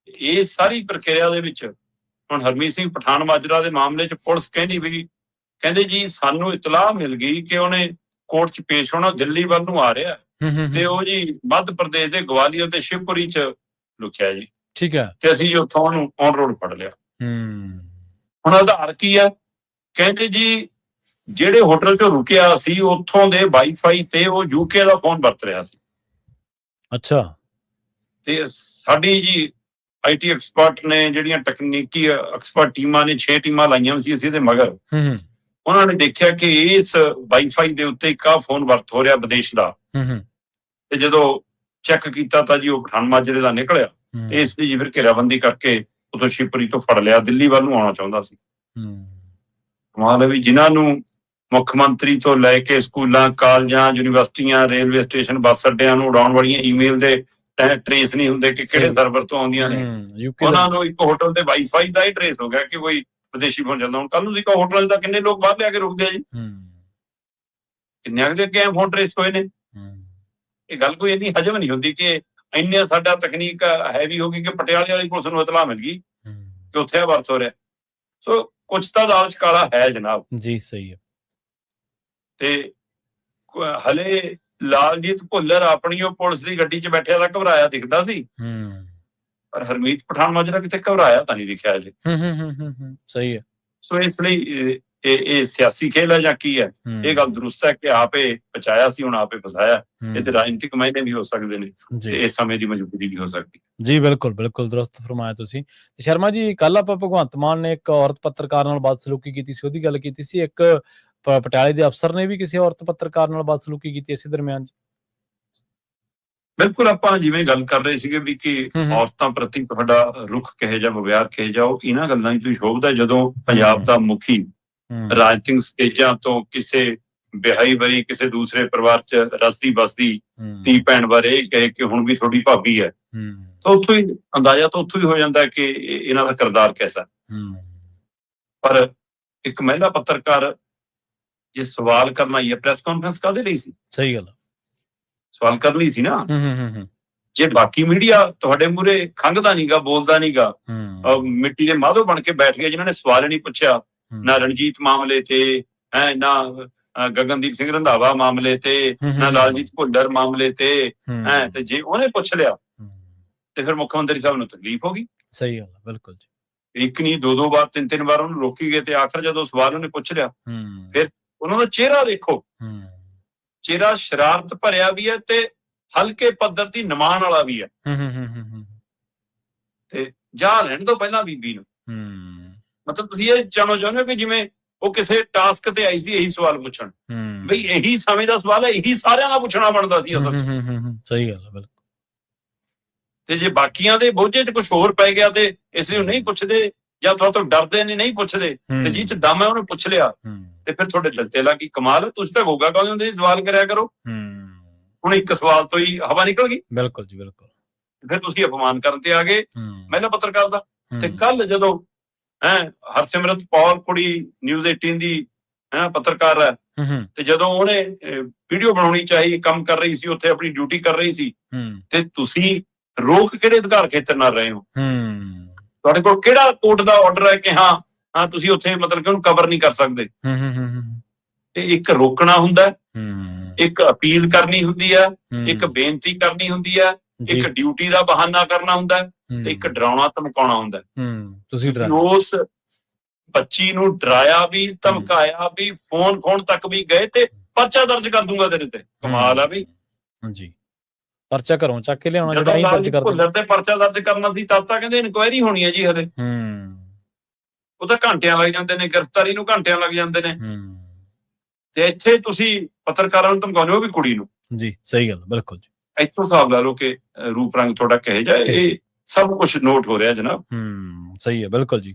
ਇਹ ਸਾਰੀ ਪ੍ਰਕਿਰਿਆ ਦੇ ਵਿੱਚ ਹੁਣ ਹਰਮੀਤ ਸਿੰਘ ਪਠਾਨ ਮਾਜਰਾ ਦੇ ਮਾਮਲੇ 'ਚ ਪੁਲਿਸ ਕਹਿੰਦੇ ਜੀ ਸਾਨੂੰ ਇਤਲਾਹ ਮਿਲ ਗਈ ਕਿ ਉਹਨੇ ਕੋਰਟ 'ਚ ਪੇਸ਼ ਹੋਣਾ, ਦਿੱਲੀ ਵੱਲ ਨੂੰ ਆ ਰਿਹਾ ਤੇ ਉਹ ਜੀ ਮੱਧ ਪ੍ਰਦੇਸ਼ ਦੇ ਗਵਾਲੀਅਰ ਤੇ ਸ਼ਿਵਪੁਰੀ 'ਚ ਲੁਕਿਆ ਜੀ। ਠੀਕ ਹੈ। ਤੇ ਅਸੀਂ ਉੱਥੋਂ ਉਹਨੂੰ ਔਨ ਰੋਡ ਫੜ ਲਿਆ। ਹੁਣ ਆਧਾਰ ਕੀ ਹੈ? ਕਹਿੰਦੇ ਜੀ ਜਿਹੜੇ ਹੋਟਲ 'ਚ ਰੁਕਿਆ ਸੀ ਉੱਥੋਂ ਦੇ ਵਾਈਫਾਈ ਤੇ ਉਹ ਯੂਕੇ ਦਾ ਫੋਨ ਵਰਤ ਰਿਹਾ ਸੀ। ਅੱਛਾ। ਤੇ ਸਾਡੀ ਜੀ IT ਐਕਸਪਰਟ ਨੇ, ਜਿਹੜੀਆਂ ਤਕਨੀਕੀ ਐਕਸਪਰਟ ਟੀਮਾਂ ਨੇ, 6 ਟੀਮਾਂ ਲਾਈਆਂ ਸੀ ਅਸੀਂ ਦੇ ਮਗਰ। ਉਹਨਾਂ ਨੇ ਦੇਖਿਆ ਕਿ ਇਸ ਵਾਈਫਾਈ ਦੇ ਉੱਤੇ ਇੱਕ ਆ ਫੋਨ ਵਰਤ ਹੋ ਰਿਹਾ ਵਿਦੇਸ਼ ਦਾ। ਤੇ ਜਦੋਂ ਚੈੱਕ ਕੀਤਾ ਤਾਂ ਜੀ ਉਹ ਪਠਾਨ ਮਾਜਰੇ ਦਾ ਨਿਕਲਿਆ। ਤੇ ਇਸ ਲਈ ਜੀ ਫਿਰ ਘੇਰਾਬੰਦੀ ਕਰਕੇ ਉਥੋਂ ਸ਼ਿਵਪੁਰੀ ਤੋਂ ਫੜ ਲਿਆ। ਦਿੱਲੀ ਵੱਲ ਨੂੰ ਆਉਣਾ ਚਾਹੁੰਦਾ ਸੀ। ਕਮਾਲ ਹੈ ਵੀ ਜਿਨ੍ਹਾਂ ਨੂੰ ਮੁੱਖ ਮੰਤਰੀ ਤੋਂ ਲੈ ਕੇ ਸਕੂਲਾਂ, ਕਾਲਜਾਂ, ਯੂਨੀਵਰਸਿਟੀਆਂ, ਰੇਲਵੇ ਸਟੇਸ਼ਨ, ਬੱਸ ਅੱਡਿਆਂ ਨੂੰ ਉਡਾਉਣ ਵਾਲੀਆਂ ਈਮੇਲ ਦੇ ਟਰੇਸ ਨਹੀਂ ਹੁੰਦੇ ਕਿ ਕਿਹੜੇ ਸਰਵਰ ਤੋਂ ਆਉਂਦੀਆਂ ਨੇ, ਉਹਨਾਂ ਨੂੰ ਇੱਕ ਹੋਟਲ ਦੇ ਵਾਈਫਾਈ ਦਾ ਹੀ ਟਰੇਸ ਹੋ ਗਿਆ ਕਿ ਕੋਈ ਵਿਦੇਸ਼ੀ ਫੋਨ ਚੱਲਦਾ। ਹੁਣ ਕੱਲ ਨੂੰ ਦੇਖੋ ਹੋਟਲਾਂ 'ਚ ਤਾਂ ਕਿੰਨੇ ਲੋਕ ਬਾਹਰ ਲਿਆ ਕੇ ਰੁਕਦੇ ਆ ਜੀ, ਕਿੰਨਿਆਂ ਦੇ ਅੱਗੇ ਫੋਨ ਟਰੇਸ ਹੋਏ ਨੇ। ਇਹ ਗੱਲ ਕੋਈ ਇੰਨੀ ਹਜਮ ਨਹੀਂ ਹੁੰਦੀ ਕਿ ਇੰਨੇ ਸਾਡਾ ਤਕਨੀਕ ਹੈਵੀ ਹੋ ਗਈ ਕਿ ਪਟਿਆਲੇ ਵਾਲੀ ਪੁਲਿਸ ਨੂੰ ਇਤਲਾਹ ਮਿਲ ਗਈ ਕਿ ਉੱਥੇ ਆ ਵਰਤ ਹੋ ਰਿਹਾ। ਸੋ ਕੁਛ ਤਾਂ ਦਾਲ 'ਚ ਕਾਲਾ ਹੈ ਜਨਾਬ ਜੀ। ਸਹੀ ਹੈ। ਤੇ ਹਲੇ ਲਾਲਜੀਤ ਭੁੱਲਰ ਆਪਣੀ ਉਹ ਪੁਲਿਸ ਦੀ ਗੱਡੀ 'ਚ ਬੈਠਿਆ ਤਾਂ ਘਬਰਾਇਆ ਦਿਖਦਾ ਸੀ, ਪਰ ਹਰਮੀਤ ਪਠਾਨ ਮਾਜਰਾ ਕਿਤੇ ਘਬਰਾਇਆ ਤਾਂ ਨਹੀਂ ਦਿਖਿਆ ਅਜੇ। ਸਹੀ ਹੈ। ਸੋ ਇਸ ਲਈ ਇਹ ਸਿਆਸੀ ਖੇਲ ਹੈ ਜਾਂ ਕੀ ਹੈ? ਇਹ ਗੱਲ ਦਰੁਸਤ ਹੈ ਕਿ ਆਪੇ ਬਚਾਇਆ ਸੀ, ਹੁਣ ਆਪੇ ਫਸਾਇਆ। ਇਹਦੇ ਰਾਜਨੀਤਿਕ ਮਾਇਨੇ ਵੀ ਹੋ ਸਕਦੇ ਨੇ ਤੇ ਇਸ ਸਮੇਂ ਦੀ ਮਜਬੂਰੀ ਵੀ ਹੋ ਸਕਦੀ ਜੀ। ਬਿਲਕੁਲ ਬਿਲਕੁਲ ਦਰੁਸਤ ਫਰਮਾਇਆ ਤੁਸੀਂ। ਤੇ ਸ਼ਰਮਾ ਜੀ, ਕੱਲ ਆਪਾਂ ਭਗਵੰਤ ਮਾਨ ਨੇ ਇੱਕ ਔਰਤ ਪੱਤਰਕਾਰ ਨਾਲ ਬਦਸਲੂਕੀ ਕੀਤੀ ਸੀ, ਉਹਦੀ ਗੱਲ ਕੀਤੀ ਸੀ। ਇੱਕ ਪਟਿਆਲੇ ਦੇ ਅਫਸਰ ਨੇ ਵੀ ਕਿਸੇ ਔਰਤ ਪੱਤਰਕਾਰ ਨਾਲ ਬਦਸਲੂਕੀ ਕੀਤੀ ਇਸੇ ਦਰਮਿਆਨ। ਬਿਲਕੁਲ, ਆਪਾਂ ਜਿਵੇਂ ਗੱਲ ਕਰ ਰਹੇ ਸੀਗੇ ਵੀ ਕਿ ਔਰਤਾਂ ਪ੍ਰਤੀ ਤੁਹਾਡਾ ਰੁਖ ਕਿਹੋ ਜਿਹਾ, ਵਿਵਹਾਰ ਕਿਹੋ ਜਿਹਾ, ਉਹ ਇਹਨਾਂ ਗੱਲਾਂ ਦੀ ਸ਼ੋਭਦਾ ਜਦੋਂ ਪੰਜਾਬ ਦਾ ਮੁਖੀ ਰਾਜਨੀਤਿਕ ਸਟੇਜਾਂ ਤੋਂ ਕਿਸੇ ਵਿਆਹੀ ਵਰੀ ਕਿਸੇ ਦੂਸਰੇ ਪਰਿਵਾਰ 'ਚ ਰਸਦੀ ਬਸਦੀ ਧੀ ਭੈਣ ਬਾਰੇ ਕਹੇ ਕਿ ਹੁਣ ਵੀ ਤੁਹਾਡੀ ਭਾਬੀ ਹੈ, ਤਾਂ ਉੱਥੋਂ ਹੀ ਅੰਦਾਜ਼ਾ ਤਾਂ ਉੱਥੋਂ ਹੀ ਹੋ ਜਾਂਦਾ ਕਿ ਇਹਨਾਂ ਦਾ ਕਿਰਦਾਰ ਕੈਸਾ। ਪਰ ਇੱਕ ਮਹਿਲਾ ਪੱਤਰਕਾਰ ਜੇ ਸਵਾਲ ਕਰਨਾ ਹੀ ਹੈ, ਪ੍ਰੈਸ ਕਾਨਫਰੰਸ ਕਾਹਦੇ ਲਈ ਸੀ? ਸਹੀ ਗੱਲ, ਸਵਾਲ ਕਰਨ ਲਈ ਸੀ ਨਾ। ਜੇ ਬਾਕੀ ਮੀਡੀਆ ਤੁਹਾਡੇ ਮੂਹਰੇ ਖੰਘਦਾ ਨੀਗਾ, ਬੋਲਦਾ ਨੀਗਾ, ਮਿੱਟੀ ਦੇ ਮਾਧੋ ਬਣ ਕੇ ਬੈਠ ਗਏ ਜਿਨ੍ਹਾਂ ਨੇ ਸਵਾਲ ਨਹੀਂ ਪੁੱਛਿਆ, ਨਾ ਰਣਜੀਤ ਮਾਮਲੇ ਤੇ, ਨਾ ਗਗਨਦੀਪ ਸਿੰਘ ਰੰਧਾਵਾ ਮਾਮਲੇ ਤੇ, ਨਾ ਲਾਲਜੀਤ ਭੁੱਲਰ ਮਾਮਲੇ ਤੇ, ਤੇ ਜੇ ਉਹਨੇ ਪੁੱਛ ਲਿਆ ਤੇ ਫਿਰ ਮੁੱਖ ਮੰਤਰੀ ਸਾਹਿਬ ਨੂੰ ਤਕਲੀਫ ਹੋ ਗਈ। ਸਹੀ ਗੱਲ, ਬਿਲਕੁਲ ਜੀ। ਇੱਕ ਨਹੀਂ, ਦੋ ਵਾਰ, ਤਿੰਨ ਵਾਰ ਉਹਨੂੰ ਰੋਕੀ ਗਏ ਤੇ ਆਖਰ ਜਦੋਂ ਸਵਾਲ ਉਹਨੇ ਪੁੱਛ ਲਿਆ, ਫਿਰ ਉਹਨਾਂ ਦਾ ਚਿਹਰਾ ਦੇਖੋ, ਚਿਹਰਾ ਸ਼ਰਾਰਤ ਭਰਿਆ ਵੀ ਹੈ ਤੇ ਹਲਕੇ ਪੱਧਰ ਦੀ ਨਿਮਾਣ ਵਾਲਾ ਵੀ ਹੈ। ਤੇ ਜਾ ਲੈਣ ਤੋਂ ਪਹਿਲਾਂ ਬੀਬੀ ਨੂੰ, ਮਤਲਬ ਤੁਸੀਂ ਇਹ ਚਾਹੁੰਦੇ ਹੋ ਕਿ ਜਿਵੇਂ ਉਹ ਕਿਸੇ ਟਾਸਕ ਤੇ ਆਈ ਸੀ ਇਹੀ ਸਵਾਲ ਪੁੱਛਣ, ਬਈ ਇਹੀ ਸਮੇਂ ਦਾ ਸਵਾਲ ਹੈ, ਇਹੀ ਸਾਰਿਆਂ ਦਾ ਪੁੱਛਣਾ ਬਣਦਾ ਸੀ ਅਸਲ 'ਚ। ਸਹੀ ਗੱਲ ਹੈ, ਬਿਲਕੁਲ। ਤੇ ਜੇ ਬਾਕੀਆਂ ਦੇ ਬੋਝੇ 'ਚ ਕੁਝ ਹੋਰ ਪੈ ਗਿਆ ਤੇ ਇਸ ਲਈ ਉਹ ਨਹੀਂ ਪੁੱਛਦੇ ਜਾਂ ਤੁਹਾਡੇ ਤੋਂ ਡਰਦੇ ਨੇ, ਨਹੀਂ ਪੁੱਛਦੇ, ਤੇ ਜਿਹ 'ਚ ਦਮ ਹੈ ਉਹਨੇ ਪੁੱਛ ਲਿਆ ਤੇ ਫਿਰ ਤੁਹਾਡੇ ਦਿਲ ਤੇ ਲੱਗੀ। ਕਮਾਲ, ਤੁਸੀਂ ਤਾਂ ਗੋਗਾ ਕਹਿੰਦੇ ਹੁੰਦੇ ਸੀ ਸਵਾਲ ਕਰਿਆ ਕਰੋ, ਹੁਣ ਇੱਕ ਸਵਾਲ ਤੋਂ ਹੀ ਹਵਾ ਨਿਕਲ ਗਈ। ਬਿਲਕੁਲ ਜੀ, ਬਿਲਕੁਲ। ਫਿਰ ਤੁਸੀਂ ਅਪਮਾਨ ਕਰਨ ਤੇ ਆ ਗਏ ਮਹਿਲਾ ਪੱਤਰਕਾਰ ਦਾ। ਤੇ ਕੱਲ ਜਦੋਂ ਹਰਸਿਮਰਤ ਕੌਰ ਕੁੜੀ ਨਿਊਜ਼ 18 ਦੀ ਪੱਤਰਕਾਰ ਹੈ, ਤੇ ਜਦੋਂ ਉਹਨੇ ਵੀਡੀਓ ਬਣਾਉਣੀ ਚਾਹੀ, ਕੰਮ ਕਰ ਰਹੀ ਸੀ ਉੱਥੇ, ਆਪਣੀ ਡਿਊਟੀ ਕਰ ਰਹੀ ਸੀ, ਤੇ ਤੁਸੀਂ ਰੋਕ ਕਿਹੜੇ ਅਧਿਕਾਰ ਖੇਤਰ ਨਾਲ ਰਹੇ ਹੋ? ਤੁਹਾਡੇ ਕੋਲ ਕਿਹੜਾ ਕੋਰਟ ਦਾ ਆਰਡਰ ਹੈ ਕਿ ਹਾਂ ਤੁਸੀਂ ਉੱਥੇ ਮਤਲਬ ਕਿ ਉਹਨੂੰ ਕਵਰ ਨਹੀਂ ਕਰ ਸਕਦੇ? ਤੇ ਇੱਕ ਰੋਕਣਾ ਹੁੰਦਾ, ਇੱਕ ਅਪੀਲ ਕਰਨੀ ਹੁੰਦੀ ਹੈ, ਇੱਕ ਬੇਨਤੀ ਕਰਨੀ ਹੁੰਦੀ ਹੈ, ਇੱਕ ਡਿਊਟੀ ਦਾ ਬਹਾਨਾ ਕਰਨਾ ਹੁੰਦਾ ਤੇ ਇੱਕ ਡਰਾਉਣਾ ਧਮਕਾਉਣਾ ਹੁੰਦਾ। ਤੁਸੀਂ ਉਸ ਬੱਚੀ ਨੂੰ ਡਰਾਇਆ ਵੀ, ਧਮਕਾਇਆ ਵੀ, ਫੋਨ ਤੱਕ ਵੀ ਗਏ ਤੇ ਪਰਚਾ ਦਰਜ ਕਰ ਦੂੰਗਾ ਤੇਰੇ ਤੇ। ਕਮਾਲ ਆ ਵੀ। ਹਾਂਜੀ, ਪਰਚਾ ਘਰੋਂ ਚੱਕ ਕੇ ਲਿਆਉਣਾ ਜਿਹੜਾ ਨਹੀਂ ਦਰਜ ਕਰਦੇ। ਭੁੱਲਰ ਤੇ ਪਰਚਾ ਦਰਜ ਕਰਨਾ ਸੀ ਤਦ ਤਾਂ ਕਹਿੰਦੇ ਇਨਕੁਆਇਰੀ ਹੋਣੀ ਹੈ ਜੀ ਹਲੇ। ਉਹ ਤਾਂ ਘੰਟਿਆਂ ਲੱਗ ਜਾਂਦੇ ਨੇ, ਗ੍ਰਿਫਤਾਰੀ ਨੂੰ ਘੰਟਿਆਂ ਲੱਗ ਜਾਂਦੇ ਨੇ, ਤੇ ਇੱਥੇ ਤੁਸੀਂ ਪੱਤਰਕਾਰਾਂ ਨੂੰ ਧਮਕਾਉਂਦੇ ਹੋ ਵੀ ਕੁੜੀ ਨੂੰ। ਜੀ ਸਹੀ ਗੱਲ, ਬਿਲਕੁਲ ਜੀ। ਇੱਥੋਂ ਹਿਸਾਬ ਲਾ ਲਓ ਕਿ ਰੂਪ ਰੰਗ ਤੁਹਾਡਾ ਕਿਹੋ ਜਿਹਾ। ਇਹ ਸਭ ਕੁਝ ਨੋਟ ਹੋ ਰਿਹਾ ਜਨਾਬ। ਸਹੀ ਹੈ, ਬਿਲਕੁਲ ਜੀ।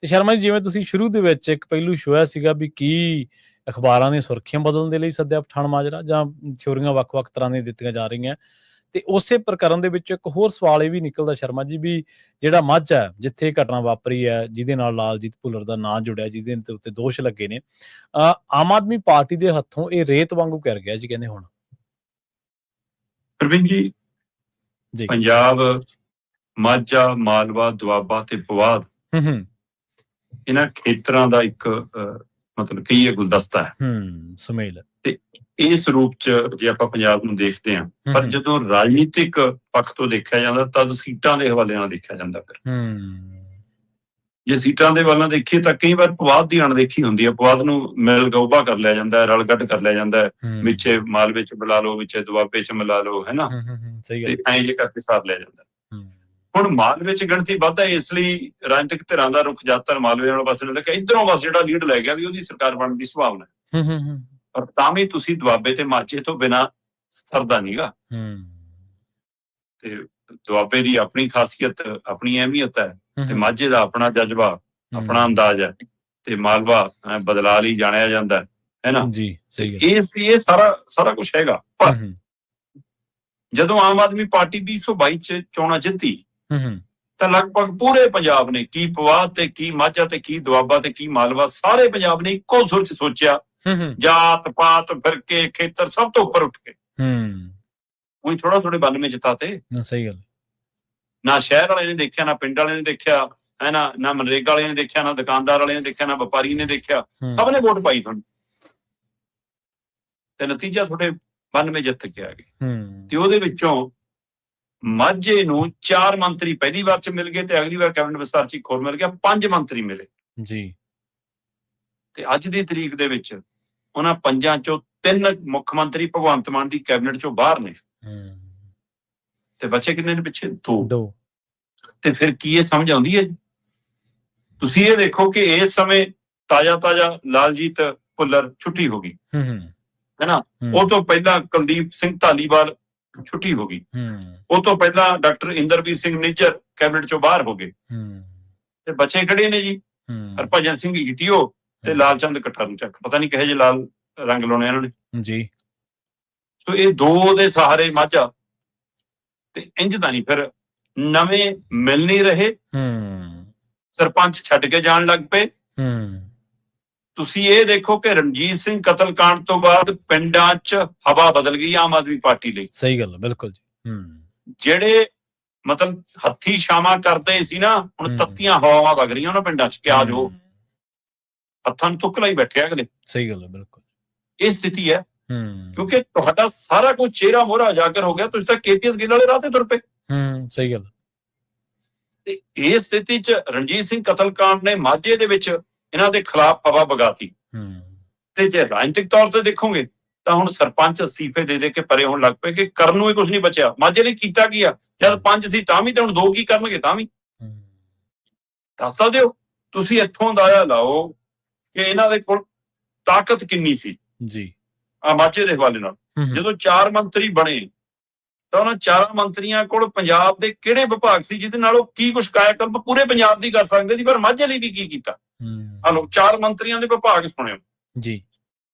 ਤੇ ਸ਼ਰਮਾ ਜੀ, ਜਿਵੇਂ ਤੁਸੀਂ ਸ਼ੁਰੂ ਦੇ ਵਿੱਚ ਇੱਕ ਪਹਿਲੂ ਛੋਇਆ ਸੀਗਾ ਵੀ ਕੀ ਅਖਬਾਰਾਂ ਦੀਆਂ ਸੁਰਖੀਆਂ ਬਦਲਣ ਦੇ ਲਈ ਸੱਦਿਆ ਪਠਾਨ ਮਾਜਰਾ, ਜਾਂ ਥਿਊਰੀਆਂ ਵੱਖ-ਵੱਖ ਤਰ੍ਹਾਂ ਦੀਆਂ ਦਿੱਤੀਆਂ ਜਾ ਰਹੀਆਂ, ਤੇ ਉਸੇ ਪ੍ਰਕਰਨ ਦੇ ਵਿੱਚ ਇੱਕ ਹੋਰ ਸਵਾਲ ਇਹ ਵੀ ਨਿਕਲਦਾ ਸ਼ਰਮਾ ਜੀ ਵੀ ਜਿਹੜਾ ਮੱਝ ਹੈ, ਜਿੱਥੇ ਘਟਨਾ ਵਾਪਰੀ ਹੈ, ਜਿਹਦੇ ਨਾਲ ਲਾਲਜੀਤ ਭੁੱਲਰ ਦਾ ਨਾਂ ਜੁੜਿਆ, ਜਿਹਦੇ ਉੱਤੇ ਦੋਸ਼ ਲੱਗੇ ਨੇ, ਆਮ ਆਦਮੀ ਪਾਰਟੀ ਦੇ ਹੱਥੋਂ ਇਹ ਰੇਤ ਵਾਂਗੂ ਘਿਰ ਗਿਆ ਜੀ, ਕਹਿੰਦੇ ਹੁਣ। ਪ੍ਰਵੀਨ ਜੀ, ਪੰਜਾਬ, ਮਾਝਾ, ਮਾਲਵਾ, ਦੁਆਬਾ ਤੇ ਪੁਆਧ, ਇਹਨਾਂ ਖੇਤਰਾਂ ਦਾ ਇੱਕ ਮਤਲਬ ਕਹੀਏ ਗੁਲਦਸਤਾ ਹੈ, ਸੁਮੇਲ। ਤੇ ਇਸ ਰੂਪ ਚ ਜੇ ਆਪਾਂ ਪੰਜਾਬ ਨੂੰ ਦੇਖਦੇ ਹਾਂ, ਪਰ ਜਦੋਂ ਰਾਜਨੀਤਿਕ ਪੱਖ ਤੋਂ ਦੇਖਿਆ ਜਾਂਦਾ ਤਦ ਸੀਟਾਂ ਦੇ ਹਵਾਲੇ ਨਾਲ ਦੇਖਿਆ ਜਾਂਦਾ। ਫਿਰ ਜੇ ਸੀਟਾਂ ਦੇ ਵੱਲ ਨਾਲ ਦੇਖੀਏ ਤਾਂ ਕਈ ਵਾਰ ਪੁਆਧ ਦੀ ਅਣਦੇਖੀ ਹੁੰਦੀ ਹੈ, ਪੁਆਧ ਨੂੰ ਮਿਲ ਗਊਬਾ ਕਰ ਲਿਆ ਜਾਂਦਾ ਹੈ, ਰਲ ਗੱਡ ਕਰ ਲਿਆ ਜਾਂਦਾ ਹੈ, ਵਿੱਚੇ ਮਾਲਵੇ ਚ ਮਿਲਾ ਲਓ, ਵਿੱਚੇ ਦੁਆਬੇ ਚ ਮਿਲਾ ਲਓ, ਹੈ ਨਾ, ਤੇ ਐਂ ਜੇ ਕਰਕੇ ਸਾਰ ਲਿਆ ਜਾਂਦਾ। ਹੁਣ ਮਾਲਵੇ ਚ ਗਿਣਤੀ ਵੱਧ ਹੈ, ਇਸ ਲਈ ਰਾਜਨੀਤਿਕ ਧਿਰਾਂ ਦਾ ਰੁਖ ਜ਼ਿਆਦਾਤਰ ਮਾਲਵੇ ਵਾਲੇ ਪਾਸੇ ਨੂੰ ਲੱਗਿਆ, ਇੱਧਰੋਂ ਬਸ ਜਿਹੜਾ ਲੀਡ ਲੈ ਗਿਆ ਵੀ ਉਹਦੀ ਸਰਕਾਰ ਬਣਨ ਦੀ ਸੰਭਾਵਨਾ ਹੈ। ਪਰ ਤਾਂ ਵੀ ਤੁਸੀਂ ਦੁਆਬੇ ਤੇ ਮਾਝੇ ਤੋਂ ਬਿਨਾਂ ਸਰਦਾ ਨੀਗਾ, ਤੇ ਦੁਆਬੇ ਦੀ ਆਪਣੀ ਖਾਸੀਅਤ, ਆਪਣੀ ਅਹਿਮੀਅਤ ਹੈ, ਤੇ ਮਾਝੇ ਦਾ ਆਪਣਾ ਜਜ਼ਬਾ, ਆਪਣਾ ਅੰਦਾਜ਼ ਹੈ, ਤੇ ਮਾਲਵਾ ਬਦਲਾ ਲਈ ਜਾਣਿਆ ਜਾਂਦਾ ਹੈ ਨਾ ਜੀ। ਇਹ ਸਾਰਾ ਕੁਝ ਹੈਗਾ। ਪਰ ਜਦੋਂ ਆਮ ਆਦਮੀ ਪਾਰਟੀ 2022 ਚ ਚੋਣਾਂ ਜਿੱਤੀ ਤਾਂ ਲਗਭਗ ਪੂਰੇ ਪੰਜਾਬ ਨੇ, ਕੀ ਪੁਆਧ ਤੇ ਕੀ ਮਾਝਾ ਤੇ ਕੀ ਦੁਆਬਾ ਤੇ ਕੀ ਮਾਲਵਾ, ਸਾਰੇ ਪੰਜਾਬ ਨੇ ਇੱਕੋ ਸੁਰ ਚ ਸੋਚਿਆ, ਜਾਤ ਪਾਤ ਫਿਰਕੇ ਖੇਤਰ ਸਭ ਤੋਂ ਉੱਪਰ ਉੱਠ ਕੇ। ਉਹੀ ਥੋੜਾ ਥੋੜੇ 92 ਜਿਤਾਤੇ। ਸਹੀ ਗੱਲ। ਨਾ ਸ਼ਹਿਰ ਵਾਲੇ ਨੇ ਦੇਖਿਆ, ਨਾ ਪਿੰਡ ਵਾਲੇ ਨੇ ਦੇਖਿਆ, ਹੈ ਨਾ ਮਨਰੇਗਾ ਵਾਲੇ ਨੇ ਦੇਖਿਆ, ਨਾ ਦੁਕਾਨਦਾਰ ਵਾਲੇ ਨੇ ਦੇਖਿਆ, ਨਾ ਵਪਾਰੀ ਨੇ ਦੇਖਿਆ, ਸਭ ਨੇ ਵੋਟ ਪਾਈ ਤੁਹਾਨੂੰ, ਤੇ ਨਤੀਜਾ ਤੁਹਾਡੇ 92 ਜਿੱਤ ਕੇ ਆ ਗਏ। ਤੇ ਉਹਦੇ ਵਿੱਚੋਂ ਮਾਝੇ ਨੂੰ 4 ਮੰਤਰੀ ਪਹਿਲੀ ਵਾਰ ਚ ਮਿਲ ਗਏ, ਤੇ ਅਗਲੀ ਵਾਰ ਕੈਬਨਿਟ ਵਿਸਤਾਰ ਚ ਇੱਕ ਹੋਰ ਮਿਲ ਗਿਆ, 5 ਮੰਤਰੀ ਮਿਲੇ ਜੀ। ਤੇ ਅੱਜ ਦੀ ਤਰੀਕ ਦੇ ਵਿੱਚ ਉਹਨਾਂ 5 ਚੋਂ 3 ਮੁੱਖ ਮੰਤਰੀ ਭਗਵੰਤ ਮਾਨ ਦੀ ਕੈਬਨਿਟ ਚੋਂ ਬਾਹਰ ਨੇ, ਤੇ ਬੱਚੇ ਕਿੰਨੇ ਨੇ ਪਿੱਛੇ? 2। ਤੇ ਫਿਰ ਕੀ ਇਹ ਸਮਝ ਆਉਂਦੀ ਹੈ? ਤੁਸੀਂ ਇਹ ਦੇਖੋ ਕਿ ਇਸ ਸਮੇਂ ਤਾਜ਼ਾ ਲਾਲਜੀਤ ਭੁੱਲਰ ਛੁੱਟੀ ਹੋ ਗਈ, ਹੈ ਨਾ, ਉਹ ਤੋਂ ਪਹਿਲਾਂ ਕੁਲਦੀਪ ਸਿੰਘ ਧਾਲੀਵਾਲ ਛੁੱਟੀ ਹੋ ਗਈ, ਉਹ ਤੋਂ ਪਹਿਲਾਂ ਡਾਕਟਰ ਇੰਦਰਵੀਰ ਸਿੰਘ ਨਿੱਜਰ ਕੈਬਨਿਟ ਚੋਂ ਬਾਹਰ ਹੋ ਗਏ, ਤੇ ਬੱਚੇ ਕਿਹੜੇ ਨੇ ਜੀ? ਹਰਭਜਨ ਸਿੰਘ ਈਟੀਓ ਤੇ ਲਾਲਚੰਦ ਕਟਾਰੂ ਚੱਕ, ਪਤਾ ਨਹੀਂ ਕਿਹੋ ਜਿਹੇ ਲਾਲ ਰੰਗ ਲਾਉਣੇ ਇਹਨਾਂ ਨੇ ਜੀ। ਸੋ ਇਹ 2 ਦੇ ਸਹਾਰੇ ਮਾਝਾ, ਤੇ ਇੰਝ ਤਾਂ ਨਹੀਂ, ਫਿਰ ਨਵੇਂ ਮਿਲ ਨਹੀਂ ਰਹੇ, ਸਰਪੰਚ ਛੱਡ ਕੇ ਜਾਣ ਲੱਗ ਪਏ। ਤੁਸੀਂ ਇਹ ਦੇਖੋ ਕਿ ਰਣਜੀਤ ਸਿੰਘ ਕਤਲकांड ਤੋਂ ਬਾਅਦ ਪਿੰਡਾਂ 'ਚ ਹਵਾ ਬਦਲ ਗਈ ਆਮ ਆਦਮੀ ਪਾਰਟੀ ਲਈ। ਸਹੀ ਗੱਲ, ਬਿਲਕੁਲ ਜੀ। ਜਿਹੜੇ ਮਤਲਬ ਹੱਥੀ ਛਾਵਾਂ ਕਰਦੇ ਸੀ ਨਾ, ਹੁਣ ਤੱਤੀਆਂ ਹਵਾਵਾਂ ਵਗ ਰਹੀਆਂ ਉਹਨਾਂ ਪਿੰਡਾਂ 'ਚ, ਕਿ ਆ ਜੋ ਹੱਥਾਂ ਨੂੰ ਤੁੱਕ ਲਾਈ ਬੈਠੇ ਅਗਲੇ। ਸਹੀ ਗੱਲ ਹੈ, ਬਿਲਕੁਲ ਇਹ ਸਥਿਤੀ ਹੈ, ਕਿਉਂਕਿ ਤੁਹਾਡਾ ਸਾਰਾ ਕੁਝ ਚਿਹਰਾ ਮੋਹਰਾ ਉਜਾਗਰ ਹੋ ਗਿਆ, ਤੁਸੀਂ ਤਾਂ KPS ਗਿੱਲ ਵਾਲੇ ਰਾਹ ਤੇ ਤੁਰ ਪਏ। ਸਹੀ ਗੱਲ। ਤੇ ਇਸ ਸਥਿਤੀ 'ਚ ਰਣਜੀਤ ਸਿੰਘ ਕਤਲकांड ਨੇ ਮਾਝੇ ਦੇ ਵਿੱਚ ਇਹਨਾਂ ਦੇ ਖਿਲਾਫ ਹਵਾ ਵਗਾਤੀ, ਤੇ ਜੇ ਰਾਜਨੀਤਿਕ ਤੌਰ ਤੇ ਦੇਖੋਗੇ ਤਾਂ ਹੁਣ ਸਰਪੰਚ ਅਸਤੀਫੇ ਦੇ ਕੇ ਪਰੇ ਹੋਣ ਲੱਗ ਪਏ, ਕਿ ਕਰਨ ਨੂੰ ਹੀ ਕੁਝ ਨਹੀਂ ਬਚਿਆ। ਮਾਝੇ ਲਈ ਕੀਤਾ ਕੀ ਆ? ਜਦ 5 ਸੀ ਤਾਂ ਵੀ, ਤੇ ਹੁਣ 2 ਕੀ ਕਰਨਗੇ? ਤਾਂ ਵੀ ਦੱਸ ਸਕਦੇ ਹੋ? ਤੁਸੀਂ ਇੱਥੋਂ ਅੰਦਾਜ਼ਾ ਲਾਓ ਕਿ ਇਹਨਾਂ ਦੇ ਕੋਲ ਤਾਕਤ ਕਿੰਨੀ ਸੀ ਜੀ ਆ ਮਾਝੇ ਦੇ ਹਵਾਲੇ ਨਾਲ। ਜਦੋਂ 4 ਮੰਤਰੀ ਬਣੇ ਤਾਂ ਉਹਨਾਂ 4 ਮੰਤਰੀਆਂ ਕੋਲ ਪੰਜਾਬ ਦੇ ਕਿਹੜੇ ਵਿਭਾਗ ਸੀ ਜਿਹਦੇ ਨਾਲ ਉਹ ਕੀ ਕੁਛ ਕਾਇਆਕਲਪ ਪੂਰੇ ਪੰਜਾਬ ਦੀ ਕਰ ਸਕਦੇ ਸੀ, ਪਰ ਮਾਝੇ ਲਈ ਵੀ ਕੀ ਕੀਤਾ? ਹਲੋ 4 ਮੰਤਰੀਆਂ ਦੇ ਵਿਭਾਗ ਸੁਣਿਓ ਜੀ।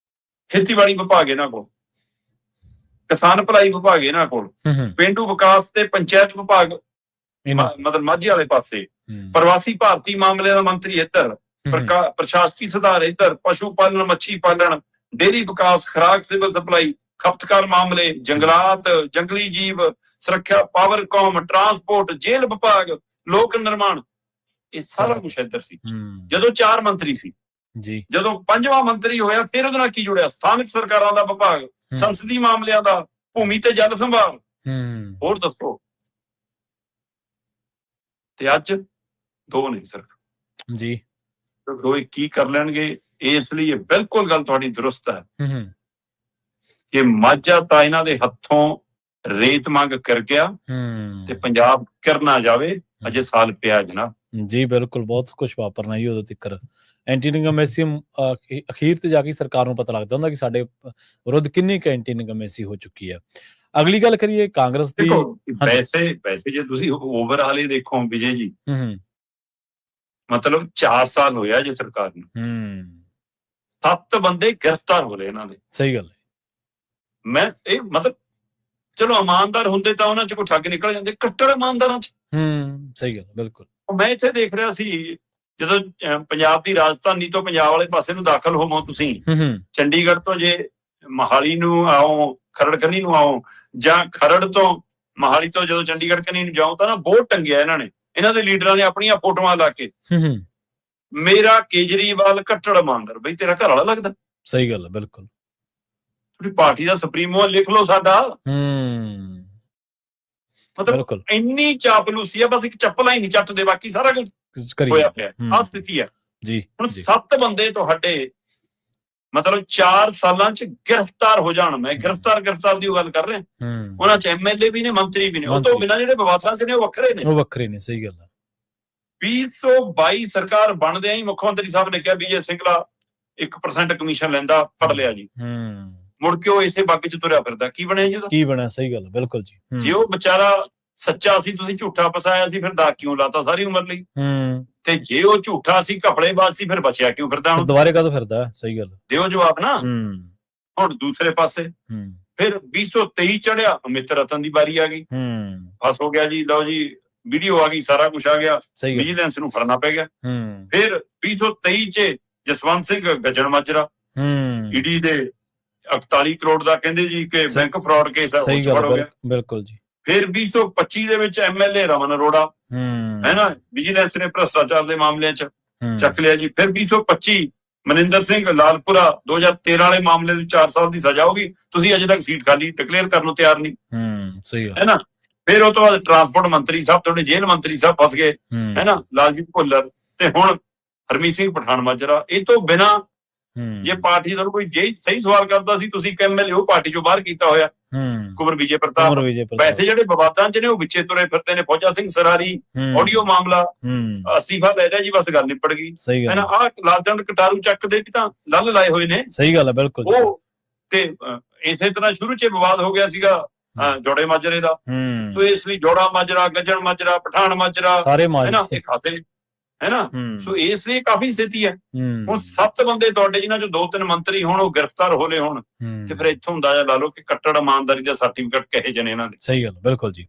ਖੇਤੀਬਾੜੀ ਵਿਭਾਗ ਇਹਨਾਂ ਕੋਲ, ਕਿਸਾਨ ਭਲਾਈ ਵਿਭਾਗ ਇਹਨਾਂ ਕੋਲ, ਪੇਂਡੂ ਵਿਕਾਸ ਤੇ ਪੰਚਾਇਤ ਵਿਭਾਗ ਮਤਲਬ ਮਾਝੇ ਵਾਲੇ ਪਾਸੇ, ਪ੍ਰਵਾਸੀ ਭਾਰਤੀ ਮਾਮਲਿਆਂ ਦਾ ਮੰਤਰੀ ਇੱਧਰ, ਪ੍ਰਸ਼ਾਸਕੀ ਸੁਧਾਰ ਇੱਧਰ, ਪਸ਼ੂ ਪਾਲਣ, ਮੱਛੀ ਪਾਲਣ, ਡੇਅਰੀ ਵਿਕਾਸ, ਖੁਰਾਕ, ਸਿਵਲ ਸਪਲਾਈ, ਖਪਤਕਾਰ ਮਾਮਲੇ, ਜੰਗਲਾਤ, ਜੰਗਲੀ ਜੀਵ ਸੁਰੱਖਿਆ, ਪਾਵਰਕਾਮ, ਟਰਾਂਸਪੋਰਟ, ਜੇਲ੍ਹ ਵਿਭਾਗ, ਲੋਕ ਨਿਰਮਾਣ, ਇਹ ਸਾਰਾ ਕੁਝ ਇੱਧਰ ਸੀ ਜਦੋਂ 4 ਮੰਤਰੀ ਸੀ ਜੀ। ਜਦੋਂ 5ਵਾਂ ਮੰਤਰੀ ਹੋਇਆ ਫਿਰ ਉਹਦੇ ਨਾਲ ਕੀ ਜੁੜਿਆ? ਸਥਾਨਕ ਸਰਕਾਰਾਂ ਦਾ ਵਿਭਾਗ, ਸੰਸਦੀ ਮਾਮਲਿਆਂ ਦਾ, ਭੂਮੀ ਤੇ ਜਲ ਸੰਭਾਲ, ਹੋਰ ਦੱਸੋ। ਤੇ ਅੱਜ 2 ਨੇ ਸਿਰਫ ਜੀ, 2 ਕੀ ਕਰ ਲੈਣਗੇ? ਇਸ ਲਈ ਇਹ ਬਿਲਕੁਲ ਗੱਲ ਤੁਹਾਡੀ ਦਰੁਸਤ ਹੈ ਕਿ ਮਾਝਾ ਤਾਂ ਇਹਨਾਂ ਦੇ ਹੱਥੋਂ ਰੇਤ ਮੰਗ ਕਰ ਗਿਆ, ਤੇ ਪੰਜਾਬ ਕਰ ਨਾ ਜਾਵੇ, ਅਜੇ ਸਾਲ ਪਿਆ ਜਨਾਬ ਜੀ। ਬਿਲਕੁਲ, ਬਹੁਤ ਕੁਝ ਵਾਪਰਨਾ ਜੀ ਉਦੋਂ ਤੱਕ। ਐਂਟੀ ਇਨਕਮਬੈਂਸੀ ਅਖੀਰ ਤੇ ਜਾ ਕੇ ਸਰਕਾਰ ਨੂੰ ਪਤਾ ਲੱਗਦਾ ਹੁੰਦਾ ਕਿ ਸਾਡੇ ਵਿਰੁੱਧ ਕਿੰਨੀ ਕੁ ਐਂਟੀ ਇਨਕਮਬੈਂਸੀ ਹੋ ਚੁੱਕੀ ਹੈ। ਅਗਲੀ ਗੱਲ ਕਰੀਏ ਕਾਂਗਰਸ ਦੀ। ਦੇਖੋ ਵੈਸੇ ਜੇ ਤੁਸੀਂ ਓਵਰਆਲ ਹੀ ਦੇਖੋ ਵਿਜੇ ਜੀ, ਮਤਲਬ 4 ਸਾਲ ਹੋਇਆ ਜੇ ਸਰਕਾਰ ਨੂੰ, 7 ਬੰਦੇ ਗ੍ਰਿਫਤਾਰ ਹੋ ਰਹੇ ਇਹਨਾਂ ਦੇ। ਸਹੀ ਗੱਲ ਮੈਂ ਇਹ ਮਤਲਬ ਚਲੋ ਇਮਾਨਦਾਰ ਹੁੰਦੇ ਤਾਂ ਉਹਨਾਂ ਚ ਕੋਈ ਠੱਗ ਨਿਕਲ ਜਾਂਦੇ, ਕੱਟੜ ਇਮਾਨਦਾਰਾਂ ਚ। ਸਹੀ ਗੱਲ, ਬਿਲਕੁਲ। ਮੈਂ ਇੱਥੇ ਦੇਖ ਰਿਹਾ ਸੀ ਜਦੋਂ ਪੰਜਾਬ ਦੀ ਰਾਜਧਾਨੀ ਤੋਂ ਪੰਜਾਬ ਵਾਲੇ ਪਾਸੇ ਨੂੰ ਦਾਖਲ ਹੋਵੋ ਤੁਸੀਂ, ਚੰਡੀਗੜ੍ਹ ਤੋਂ ਜੇ ਮੋਹਾਲੀ ਨੂੰ ਆਓ, ਖਰੜ ਕੰਨੀ ਨੂੰ ਆਓ, ਜਾਂ ਖਰੜ ਤੋਂ ਮੋਹਾਲੀ ਤੋਂ ਜਦੋਂ ਚੰਡੀਗੜ੍ਹ ਕੰਨੀ ਨੂੰ ਜਾਓ ਤਾਂ ਨਾ ਬੋਰਡ ਟੰਗਿਆ ਇਹਨਾਂ ਨੇ, ਇਹਨਾਂ ਦੇ ਲੀਡਰਾਂ ਨੇ ਆਪਣੀਆਂ ਫੋਟੋਆਂ ਲਾ ਕੇ, ਮੇਰਾ ਕੇਜਰੀਵਾਲ ਕੱਟੜ ਇਮਾਨਦਾਰ। ਬਈ ਤੇਰਾ ਘਰ ਵਾਲਾ ਲੱਗਦਾ? ਸਹੀ ਗੱਲ ਹੈ, ਬਿਲਕੁਲ। ਤੁਸੀਂ ਪਾਰਟੀ ਦਾ ਸੁਪਰੀਮੋ ਲਿਖ ਲਓ ਸਾਡਾ। ਮਤਲਬ ਇੰਨੀ ਚਾਪਲੂਸੀ ਆ, ਬਸ ਇੱਕ ਚੱਪਲਾਂ ਹੀ ਨਹੀਂ ਚੱਟਦੇ, ਬਾਕੀ ਸਾਰਾ ਕੁਝ ਹੋਇਆ ਪਿਆ। ਆਹ ਸਥਿਤੀ ਹੈ ਜੀ। ਹੁਣ 7 ਬੰਦੇ ਤੁਹਾਡੇ ਮਤਲਬ 4 ਸਾਲਾਂ ਚ ਗ੍ਰਿਫਤਾਰ ਹੋ ਜਾਣ। ਮੈਂ ਗ੍ਰਿਫਤਾਰ ਦੀ ਗੱਲ ਕਰ ਰਿਹਾ। ਉਹਨਾਂ ਚ MLA ਵੀ ਨੇ, ਮੰਤਰੀ ਵੀ ਨੇ, ਉਹ ਤੋਂ ਬਿਨਾਂ ਜਿਹੜੇ ਵਿਵਾਦਾਂ ਚ ਨੇ ਉਹ ਵੱਖਰੇ ਨੇ। ਸਹੀ ਗੱਲ ਹੈ। 2022 ਸਰਕਾਰ ਬਣਦਿਆਂ ਹੀ ਮੁੱਖ ਮੰਤਰੀ ਸਾਹਿਬ ਨੇ ਕਿਹਾ ਵਿਜੇ ਸਿੰਗਲਾ 1% ਕਮਿਸ਼ਨ ਲੈਂਦਾ, ਫੜ ਲਿਆ ਜੀ। ਮੁੜ ਕੇ ਉਹ ਇਸੇ ਬੱਗ ਚ ਤੁਰਿਆ ਫਿਰਦਾ। ਕੀ ਬਣਿਆ ਜੀ ਉਹਦਾ? ਕੀ ਬਣਿਆ? ਸਹੀ ਗੱਲ, ਬਿਲਕੁਲ ਜੀ। ਜੇ ਉਹ ਵਿਚਾਰਾ ਸੱਚਾ ਸੀ, ਤੁਸੀਂ ਝੂਠਾ ਫਸਾਇਆ ਸੀ, ਫਿਰ ਦਾ ਕਿਉਂ ਲਾਤਾ ਸਾਰੀ ਉਮਰ ਲਈ? ਤੇ ਜੇ ਉਹ ਝੂਠਾ ਸੀ, ਘਪਲੇਬਾਜ਼ ਸੀ, ਫਿਰ ਬਚਿਆ ਕਿਉਂ ਫਿਰਦਾ? ਹੁਣ ਦੁਬਾਰੇ ਕਦੋਂ ਫਿਰਦਾ? ਸਹੀ ਗੱਲ, ਦਿਓ ਜਵਾਬ ਨਾ। ਹੁਣ ਦੂਸਰੇ ਪਾਸੇ ਫਿਰ 2023 ਚੜਿਆ, ਅਮਿਤ ਰਤਨ ਦੀ ਵਾਰੀ ਆ ਗਈ, ਬਸ ਹੋ ਗਿਆ ਜੀ। ਲਓ ਜੀ, ਵੀਡੀਓ ਆ ਗਈ, ਸਾਰਾ ਕੁਝ ਆ ਗਿਆ, ਵਿਜੀਲੈਂਸ ਨੂੰ ਫੜਨਾ ਪੈ ਗਿਆ। ਫਿਰ 2023 ਚ ਜਸਵੰਤ ਸਿੰਘ ਗੱਜਣ ਮਾਜਰਾ, ਈਡੀ ਦੇ 41 ਕਰੋੜ ਦਾ ਕਹਿੰਦੇ ਜੀ ਕਿ ਬੈਂਕ ਫਰਾਡ ਕੇਸ ਹੋ ਗਿਆ। ਬਿਲਕੁਲ ਜੀ। ਫਿਰ 2025 ਦੇ ਵਿੱਚ MLA ਰਮਨ ਅਰੋੜਾ, ਹੈ ਨਾ, ਵਿਜੀਲੈਂਸ ਨੇ ਭ੍ਰਿਸ਼ਟਾਚਾਰ ਦੇ ਮਾਮਲਿਆਂ ਚ ਚੱਕ ਲਿਆ ਜੀ। ਫਿਰ 2025 ਮਨਿੰਦਰ ਸਿੰਘ ਲਾਲਪੁਰਾ 2013 ਵਾਲੇ ਮਾਮਲੇ ਵਿੱਚ 4 ਸਾਲ ਦੀ ਸਜ਼ਾ ਹੋਗੀ। ਤੁਸੀਂ ਅਜੇ ਤੱਕ ਸੀਟ ਖਾਲੀ ਡਿਕਲੇਅਰ ਕਰਨ ਨੂੰ ਤਿਆਰ ਨਹੀਂ, ਸਹੀ ਹੈ ਨਾ। ਫਿਰ ਉਹ ਤੋਂ ਬਾਅਦ ਟਰਾਂਸਪੋਰਟ ਮੰਤਰੀ ਸਾਹਿਬ, ਤੁਹਾਡੇ ਜੇਲ੍ਹ ਮੰਤਰੀ ਸਾਹਿਬ ਫਸ ਗਏ, ਹੈ ਨਾ, ਲਾਲਜੀਤ ਭੁੱਲਰ, ਤੇ ਹੁਣ ਹਰਮੀਤ ਸਿੰਘ ਪਠਾਨ ਮਾਜਰਾ। ਇਹ ਤੋਂ ਬਿਨਾਂ ਜੇ ਪਾਰਟੀ ਦਾ ਕੋਈ ਜੇ ਸਹੀ ਸਵਾਲ ਕਰਦਾ ਸੀ, ਤੁਸੀਂ MLA ਉਹ ਪਾਰਟੀ ਚੋਂ ਬਾਹਰ ਕੀਤਾ ਹੋਇਆ, ਕੁੰਵਰ ਵਿਜੇ ਪ੍ਰਤਾਪ। ਵੈਸੇ ਜਿਹੜੇ ਵਿਵਾਦਾਂ ਚ ਨੇ ਉਹ ਵਿੱਚੇ ਤੁਰੇ ਫਿਰਦੇ ਨੇ। ਫੌਜਾ ਸਿੰਘ ਸਰਾਰੀ ਆਡੀਓ ਮਾਮਲਾ, ਅਸਤੀਫਾ ਲੈ ਲਿਆ ਜੀ, ਬਸ ਗੱਲ ਨਿਪੜ ਗਈ, ਹੈ ਨਾ। ਆਹ ਲਾਲਚੰਦ ਕਟਾਰੂ ਚੱਕ ਦੇ ਵੀ ਤਾਂ ਲੱਲ ਲਾਏ ਹੋਏ ਨੇ। ਸਹੀ ਗੱਲ ਹੈ, ਬਿਲਕੁਲ। ਉਹ ਤੇ ਇਸੇ ਤਰ੍ਹਾਂ ਸ਼ੁਰੂ ਚ ਵਿਵਾਦ ਹੋ ਗਿਆ ਸੀਗਾ ਜੋੜੇ ਮਾਜਰੇ ਦਾ, ਸੋ ਇਸ ਲਈ ਜੋੜਾ ਮਾਜਰਾ, ਗੱਜਣ ਮਾਜਰਾ, ਪਠਾਨ ਮਾਜਰਾ, ਹੈ ਨਾ, ਇਹ ਖਾਸੇ, ਹੈ ਨਾ। ਸੋ ਇਸ ਲਈ ਕਾਫੀ ਸਥਿਤੀ ਹੈ। ਹੁਣ 7 ਬੰਦੇ ਤੁਹਾਡੇ ਜਿਨ੍ਹਾਂ ਚੋਂ 2-3 ਮੰਤਰੀ ਹੋਣ, ਉਹ ਗ੍ਰਿਫਤਾਰ ਹੋ ਲਏ ਹੋਣ, ਤੇ ਫਿਰ ਇੱਥੋਂ ਅੰਦਾਜ਼ਾ ਲਾ ਲਓ ਕਿ ਕੱਟੜ ਇਮਾਨਦਾਰੀ ਦਾ ਸਰਟੀਫਿਕੇਟ ਕਹੇ ਜਨੇ ਇਹਨਾਂ ਦੇ। ਸਹੀ ਗੱਲ, ਬਿਲਕੁਲ ਜੀ।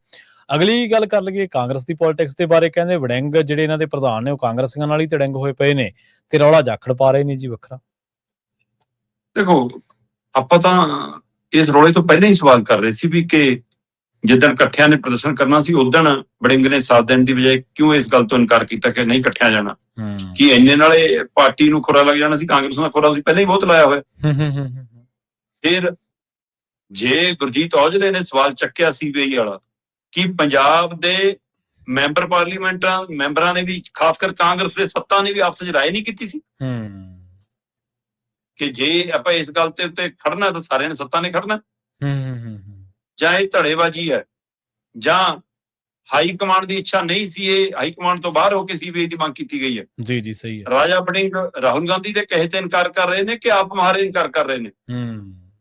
ਅਗਲੀ ਗੱਲ ਕਰ ਲਈਏ ਕਾਂਗਰਸ ਦੀ ਪੋਲਿਟਿਕਸ ਦੇ ਬਾਰੇ। ਕਹਿੰਦੇ ਵੜਿੰਗ ਜਿਹੜੇ ਇਹਨਾਂ ਦੇ ਪ੍ਰਧਾਨ ਨੇ ਉਹ ਕਾਂਗਰਸੀਆਂ ਨਾਲ ਹੀ ਤੜੰਗ ਹੋਏ ਪਏ ਨੇ ਤੇ ਰੌਲਾ ਜਾਖੜ ਪਾ ਰਹੇ ਨੇ ਜੀ ਵੱਖਰਾ। ਦੇਖੋ, ਆਪਾਂ ਤਾਂ ਇਸ ਰੌਲੇ ਤੋਂ ਪਹਿਲਾਂ ਹੀ ਸਵਾਲ ਕਰ ਰਹੇ ਸੀ ਵੀ ਕਿ ਜਿੱਦਣ ਇਕੱਠਿਆਂ ਨੇ ਪ੍ਰਦਰਸ਼ਨ ਕਰਨਾ ਸੀ, ਉਦਣ ਵੜਿੰਗ ਨੇ ਸਾਥ ਦੇਣ ਦੀ ਬਜਾਏ ਕਿਉਂ ਇਸ ਗੱਲ ਤੋਂ ਇਨਕਾਰ ਕੀਤਾ ਕਿ ਨਹੀਂ ਇਕੱਠਿਆਂ ਜਾਣਾ? ਕਿ ਇੰਨੇ ਨਾਲੇ ਪਾਰਟੀ ਨੂੰ ਖੁਰਾ ਲੱਗ ਜਾਣਾ ਸੀ? ਕਾਂਗਰਸ ਦਾ ਖੁਰਾ ਸੀ ਪਹਿਲਾਂ ਹੀ ਬਹੁਤ ਲਾਇਆ ਹੋਇਆ। ਫਿਰ ਜੇ ਗੁਰਜੀਤ ਔਜਲੇ ਨੇ ਸਵਾਲ ਚੱਕਿਆ CBI ਵਾਲਾ ਕਿ ਪੰਜਾਬ ਦੇ ਮੈਂਬਰ ਪਾਰਲੀਮੈਂਟਾਂ ਮੈਂਬਰਾਂ ਨੇ ਵੀ, ਖਾਸ ਕਰ ਕਾਂਗਰਸ ਦੇ ਸੱਤਾ ਨੇ ਵੀ ਆਪਸ ਵਿੱਚ ਰਾਏ ਨਹੀਂ ਕੀਤੀ ਸੀ ਕਿ ਜੇ ਆਪਾਂ ਇਸ ਗੱਲ ਤੇ ਉੱਤੇ ਖੜਨਾ ਤਾਂ ਸਾਰਿਆਂ ਨੇ, ਸੱਤਾ ਨੇ ਖੜਨਾ, ਜਾਂ ਇਹ ਧੜੇਬਾਜ਼ੀ ਹੈ, ਜਾਂ ਹਾਈ ਕਮਾਂਡ ਦੀ ਇੱਛਾ ਨਹੀਂ ਸੀ, ਇਹ ਹਾਈ ਕਮਾਂਡ ਤੋਂ ਬਾਹਰ ਹੋ ਕੇ CBI ਦੀ ਮੰਗ ਕੀਤੀ ਗਈ ਹੈ। ਜੀ ਜੀ, ਸਹੀ ਹੈ। ਰਾਜਾ ਵੜਿੰਗ ਰਾਹੁਲ ਗਾਂਧੀ ਦੇ ਕਹੇ ਤੇ ਇਨਕਾਰ ਕਰ ਰਹੇ ਨੇ ਕਿ ਆਪ ਮੁਹਾਰੇ ਇਨਕਾਰ ਕਰ ਰਹੇ ਨੇ?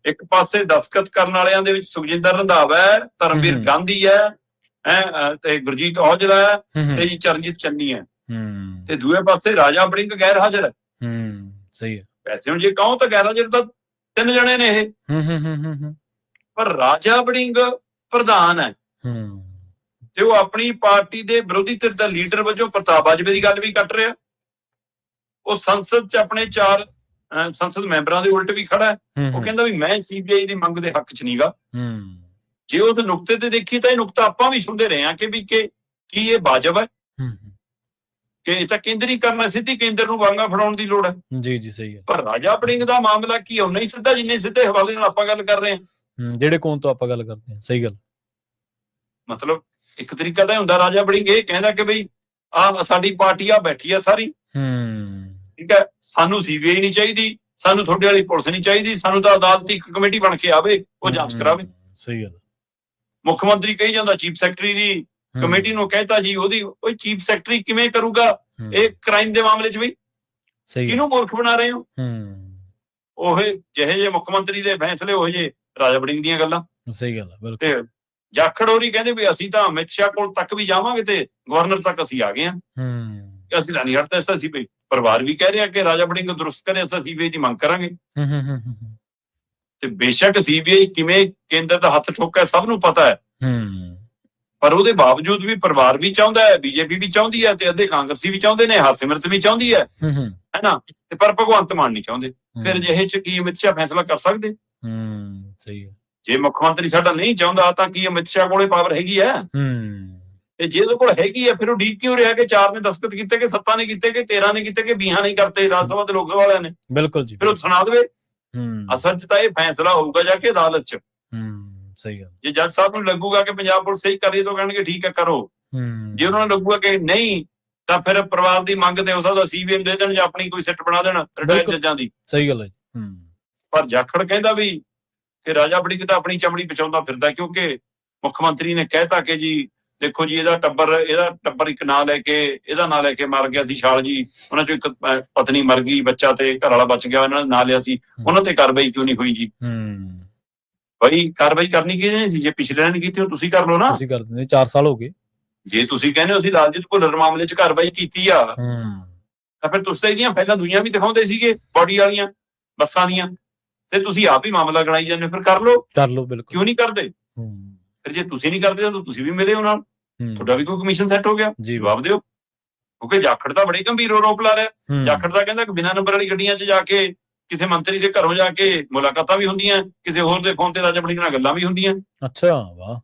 ਇੱਕ ਪਾਸੇ ਦਸਤਖਤ ਕਰਨ ਵਾਲਿਆਂ ਦੇ ਵਿੱਚ ਸੁਖਜਿੰਦਰ ਰੰਧਾਵਾ ਹੈ, ਧਰਮਵੀਰ ਗਾਂਧੀ ਹੈ, ਤੇ ਗੁਰਜੀਤ ਔਜਲਾ ਹੈ, ਤੇ ਜੀ ਚਰਨਜੀਤ ਚੰਨੀ ਹੈ, ਤੇ ਦੂਏ ਪਾਸੇ ਰਾਜਾ ਵੜਿੰਗ ਗੈਰ ਹਾਜ਼ਰ ਹੈ। ਸਹੀ ਹੈ। ਵੈਸੇ ਹੁਣ ਜੇ ਕਹੋ ਤਾਂ ਗੈਰ ਹਾਜ਼ਰ ਤਾਂ 3 ਜਣੇ ਨੇ ਇਹ, ਪਰ ਰਾਜਾ ਵੜਿੰਗ ਪ੍ਰਧਾਨ ਹੈ ਤੇ ਉਹ ਆਪਣੀ ਪਾਰਟੀ ਦੇ ਵਿਰੋਧੀ ਧਿਰ ਦਾ ਲੀਡਰ ਵਜੋਂ ਪ੍ਰਤਾਪ ਬਾਜਵੇ ਦੀ ਗੱਲ ਵੀ ਕੱਟ ਰਿਹਾ। ਉਹ ਸੰਸਦ ਚ ਆਪਣੇ 4 ਸੰਸਦ ਮੈਂਬਰਾਂ ਦੇ ਉਲਟ ਵੀ ਖੜਾ ਹੈ। ਉਹ ਕਹਿੰਦਾ ਵੀ ਮੈਂ CBI ਦੀ ਮੰਗ ਦੇ ਹੱਕ ਚ ਨਹੀਂਗਾ। ਜੇ ਉਸ ਨੁਕਤੇ ਤੇ ਦੇਖੀ ਤਾਂ ਇਹ ਨੁਕਤਾ ਆਪਾਂ ਵੀ ਸੁਣਦੇ ਰਹੇ ਹਾਂ ਕਿ ਵੀ ਕੀ ਇਹ ਵਾਜਬ ਹੈ ਕਿ ਇਹ ਤਾਂ ਕੇਂਦਰੀਕਰਨ, ਸਿੱਧੀ ਕੇਂਦਰ ਨੂੰ ਵਾਂਗਾ ਫੜਾਉਣ ਦੀ ਲੋੜ ਹੈ। ਜੀ ਜੀ, ਸਹੀ ਹੈ। ਪਰ ਰਾਜਾ ਵੜਿੰਗ ਦਾ ਮਾਮਲਾ ਕੀ ਉਨਾ ਹੀ ਸਿੱਧਾ ਜਿੰਨੇ ਸਿੱਧੇ ਹਵਾਲੇ ਨਾਲ ਆਪਾਂ ਗੱਲ ਕਰ ਰਹੇ ਹਾਂ, ਜਿਹੜੇ ਕੋਣ ਤੋਂ ਆਪਾਂ ਗੱਲ ਕਰਦੇ ਹਾਂ। ਸਹੀ ਗੱਲ। ਮਤਲਬ ਇੱਕ ਤਰੀਕਾ ਤਾਂ ਹੁੰਦਾ, ਰਾਜਾ ਵੜਿੰਗ ਇਹ ਕਹਿੰਦਾ ਕਿ ਬਈ ਆਹ ਸਾਡੀ ਪਾਰਟੀ ਆ ਬੈਠੀ ਆ ਸਾਰੀ, ਠੀਕ ਹੈ, ਸਾਨੂੰ CBI ਨਹੀਂ ਚਾਹੀਦੀ, ਸਾਨੂੰ ਤੁਹਾਡੇ ਵਾਲੀ ਪੁਲਿਸ ਨਹੀਂ ਚਾਹੀਦੀ, ਸਾਨੂੰ ਤਾਂ ਅਦਾਲਤੀ ਇੱਕ ਕਮੇਟੀ ਬਣ ਕੇ ਆਵੇ, ਉਹ ਜਾਂਚ ਕਰਾਵੇ। ਸਹੀ ਗੱਲ। ਮੁੱਖ ਮੰਤਰੀ ਕਹੀ ਜਾਂਦਾ ਚੀਫ ਸੈਕਟਰੀ ਦੀ ਕਮੇਟੀ ਨੂੰ ਕਹਿਤਾ ਜੀ, ਉਹਦੀ ਉਹ ਚੀਫ ਸੈਕਟਰੀ ਕਿਵੇਂ ਕਰੂਗਾ ਇਹ ਕ੍ਰਾਈਮ ਦੇ ਮਾਮਲੇ 'ਚ? ਵੀ ਕਿਹਨੂੰ ਮੂਰਖ ਬਣਾ ਰਹੇ ਹੋ? ਉਹ ਜਿਹੇ ਜਿਹੇ ਮੁੱਖ ਮੰਤਰੀ ਦੇ ਫੈਸਲੇ, ਉਹ ਜਿਹੇ ਰਾਜਾ ਵੜਿੰਗ ਦੀਆਂ ਗੱਲਾਂ। ਸਹੀ ਗੱਲ ਹੈ, ਬਿਲਕੁਲ। ਤੇ ਜਾਖੜ ਹੋਰੀ ਕਹਿੰਦੇ ਵੀ ਅਸੀਂ ਤਾਂ ਅਮਿਤ ਸ਼ਾਹ ਕੋਲ ਤੱਕ ਵੀ ਜਾਵਾਂਗੇ ਤੇ ਗਵਰਨਰ ਤੱਕ ਅਸੀਂ ਆ ਗਏ ਹਾਂ, ਅਸੀਂ ਤਾਂ ਨਹੀਂ ਹਟਦੇ। ਅਸੀਂ ਵੀ ਪਰਿਵਾਰ ਵੀ ਕਹਿ ਰਿਹਾ ਕਿ ਰਾਜਾ ਵੜਿੰਗ ਦਰੁਸਤ ਕਰੇ, ਅਸੀਂ ਸੀਬੀਆਈ ਦੀ ਮੰਗ ਕਰਾਂਗੇ। ਤੇ ਬੇਸ਼ੱਕ ਸੀਬੀਆਈ ਕਿਵੇਂ ਕੇਂਦਰ ਦਾ ਹੱਥ ਠੋਕਾ ਸਭ ਨੂੰ ਪਤਾ ਹੈ, ਪਰ ਉਹਦੇ ਬਾਵਜੂਦ ਵੀ ਪਰਿਵਾਰ ਵੀ ਚਾਹੁੰਦਾ ਹੈ, ਬੀਜੇਪੀ ਵੀ ਚਾਹੁੰਦੀ ਹੈ, ਤੇ ਅੱਧੇ ਕਾਂਗਰਸੀ ਵੀ ਚਾਹੁੰਦੇ ਨੇ, ਹਰਸਿਮਰਤ ਵੀ ਚਾਹੁੰਦੀ ਹੈ ਨਾ, ਤੇ ਪਰ ਭਗਵੰਤ ਮਾਨ ਨਹੀਂ ਚਾਹੁੰਦੇ। ਫਿਰ ਅਜਿਹੇ ਚ ਕੀ ਅਮਿਤ ਸ਼ਾਹ ਫੈਸਲਾ ਕਰ ਸਕਦੇ? ਸਹੀ ਹੈ। ਜੇ ਮੁੱਖ ਮੰਤਰੀ ਸਾਡਾ ਨਹੀਂ ਚਾਹੁੰਦਾ ਤਾਂ ਕੀ ਅਮਿਤ ਸ਼ਾਹ ਕੋਲੇ ਪਾਵਰ ਹੈਗੀ ਹੈ? ਤੇ ਜੇ ਉਹਦੇ ਕੋਲ ਹੈਗੀ ਹੈ ਫਿਰ ਉਹ ਡੀਕ ਕਿਉਂ ਰਿਹਾ ਕਿ 4 ਨੇ ਦਸਤਖਤ ਕੀਤੇ, ਕਿ 7 ਨੇ ਕੀਤੇ, ਕਿ 13 ਨੇ ਕੀਤੇ, ਕਿ 20 ਨਹੀਂ ਕਰਤੇ ਰਾਜ ਸਭਾ ਤੇ ਲੋਕ ਸਭਾ ਵਾਲਿਆਂ ਨੇ? ਬਿਲਕੁਲ ਜੀ। ਫਿਰ ਉਹ ਸੁਣਾ ਦੇਵੇ। ਅਸਲ ਚ ਤਾਂ ਇਹ ਫੈਸਲਾ ਹੋਊਗਾ ਜਾ ਕੇ ਅਦਾਲਤ ਚ। ਸਹੀ ਗੱਲ। ਜੇ ਜੱਜ ਸਾਹਿਬ ਨੂੰ ਲੱਗੂਗਾ ਕਿ ਪੰਜਾਬ ਪੁਲਿਸ ਸਹੀ ਕਰ ਰਹੀ ਤਾਂ ਕਹਿਣਗੇ ਠੀਕ ਹੈ ਕਰੋ। ਜੇ ਉਹਨਾਂ ਨੂੰ ਲੱਗੂਗਾ ਕਿ ਨਹੀਂ ਤਾਂ ਫਿਰ ਪਰਿਵਾਰ ਦੀ ਮੰਗ ਤੇ ਹੋ ਸਕਦਾ ਸੀਬੀਆਈ ਦੇ ਦੇਣ ਜਾਂ ਆਪਣੀ ਕੋਈ ਸਿੱਟ ਬਣਾ ਦੇਣ ਰਿਟਾਇਰਡ ਜੱਜਾਂ ਦੀ। ਸਹੀ ਗੱਲ ਹੈ। ਪਰ ਜਾਖੜ ਕਹਿੰਦਾ ਵੀ ਕਿ ਰਾਜਾ ਵੜਿੰਗ ਤਾਂ ਆਪਣੀ ਚਮੜੀ ਬਚਾਉਂਦਾ ਫਿਰਦਾ, ਕਿਉਂਕਿ ਮੁੱਖ ਮੰਤਰੀ ਨੇ ਕਹਿਤਾ ਕਿ ਜੀ ਦੇਖੋ ਜੀ ਇਹਦਾ ਟੱਬਰ ਇੱਕ ਨਾਂ ਲੈ ਕੇ, ਇਹਦਾ ਨਾਂ ਲੈ ਕੇ ਮਰ ਗਿਆ ਸੀ ਛਾਲ ਜੀ, ਉਹਨਾਂ ਚੋਂ ਇੱਕ ਪਤਨੀ ਮਰ ਗਈ, ਬੱਚਾ ਤੇ ਘਰ ਵਾਲਾ ਬਚ ਗਿਆ, ਇਹਨਾਂ ਨੇ ਨਾਂ ਲਿਆ ਸੀ, ਉਹਨਾਂ ਤੇ ਕਾਰਵਾਈ ਕਿਉਂ ਨਹੀਂ ਹੋਈ ਜੀ? ਭਾਈ ਕਾਰਵਾਈ ਕਰਨੀ ਕਿਹਨੇ ਸੀ? ਜੇ ਪਿਛਲੇ ਨੇ ਕੀਤੀ ਉਹ ਤੁਸੀਂ ਕਰ ਲਓ ਨਾ। ਤੁਸੀਂ ਕਰ ਦਿੰਦੇ, 4 ਸਾਲ ਹੋ ਗਏ। ਜੇ ਤੁਸੀਂ ਕਹਿੰਦੇ ਹੋ ਅਸੀਂ ਲਾਲਜੀਤ ਭੁੱਲਰ ਮਾਮਲੇ 'ਚ ਕਾਰਵਾਈ ਕੀਤੀ ਆ ਤਾਂ ਫਿਰ ਤੁਸੀਂ ਇਹਦੀਆਂ ਪਹਿਲਾਂ ਦੁਨੀਆਂ ਵੀ ਦਿਖਾਉਂਦੇ ਸੀਗੇ ਬੋਡੀ ਵਾਲੀਆਂ ਬੱਸਾਂ ਦੀਆਂ, ਤੇ ਤੁਸੀਂ ਆਪ ਹੀ ਮਾਮਲਾ ਗਣਾਈ ਜਾਂਦੇ। ਫਿਰ ਕਰ ਲਓ ਬਿਲਕੁਲ। ਕਿਉਂ ਨਹੀਂ ਕਰਦੇ? ਫਿਰ ਜੇ ਤੁਸੀਂ ਨਹੀਂ ਕਰਦੇ ਤਾਂ ਤੁਸੀਂ ਵੀ ਮਿਲੇ ਹੋ ਨਾਲ, ਤੁਹਾਡਾ ਵੀ ਕੋਈ ਕਮਿਸ਼ਨ ਸੈੱਟ ਹੋ ਗਿਆ। ਜਵਾਬ ਦਿਓ। ਕਿਉਂਕਿ ਜਾਖੜ ਤਾਂ ਬੜੇ ਗੰਭੀਰ ਆਰੋਪ ਲਾ ਰਿਹਾ। ਜਾਖੜ ਦਾ ਕਹਿੰਦਾ ਕਿ ਬਿਨਾਂ ਨੰਬਰ ਵਾਲੀ ਗੱਡੀਆਂ 'ਚ ਜਾ ਕੇ ਕਿਸੇ ਮੰਤਰੀ ਦੇ ਘਰੋਂ ਜਾ ਕੇ ਮੁਲਾਕਾਤਾਂ ਵੀ ਹੁੰਦੀਆਂ, ਕਿਸੇ ਹੋਰ ਦੇ ਫੋਨ ਤੇ ਰਾਜਾ ਵੜਿੰਗ ਨਾਲ ਗੱਲਾਂ ਵੀ ਹੁੰਦੀਆਂ। ਅੱਛਾ, ਵਾਹ।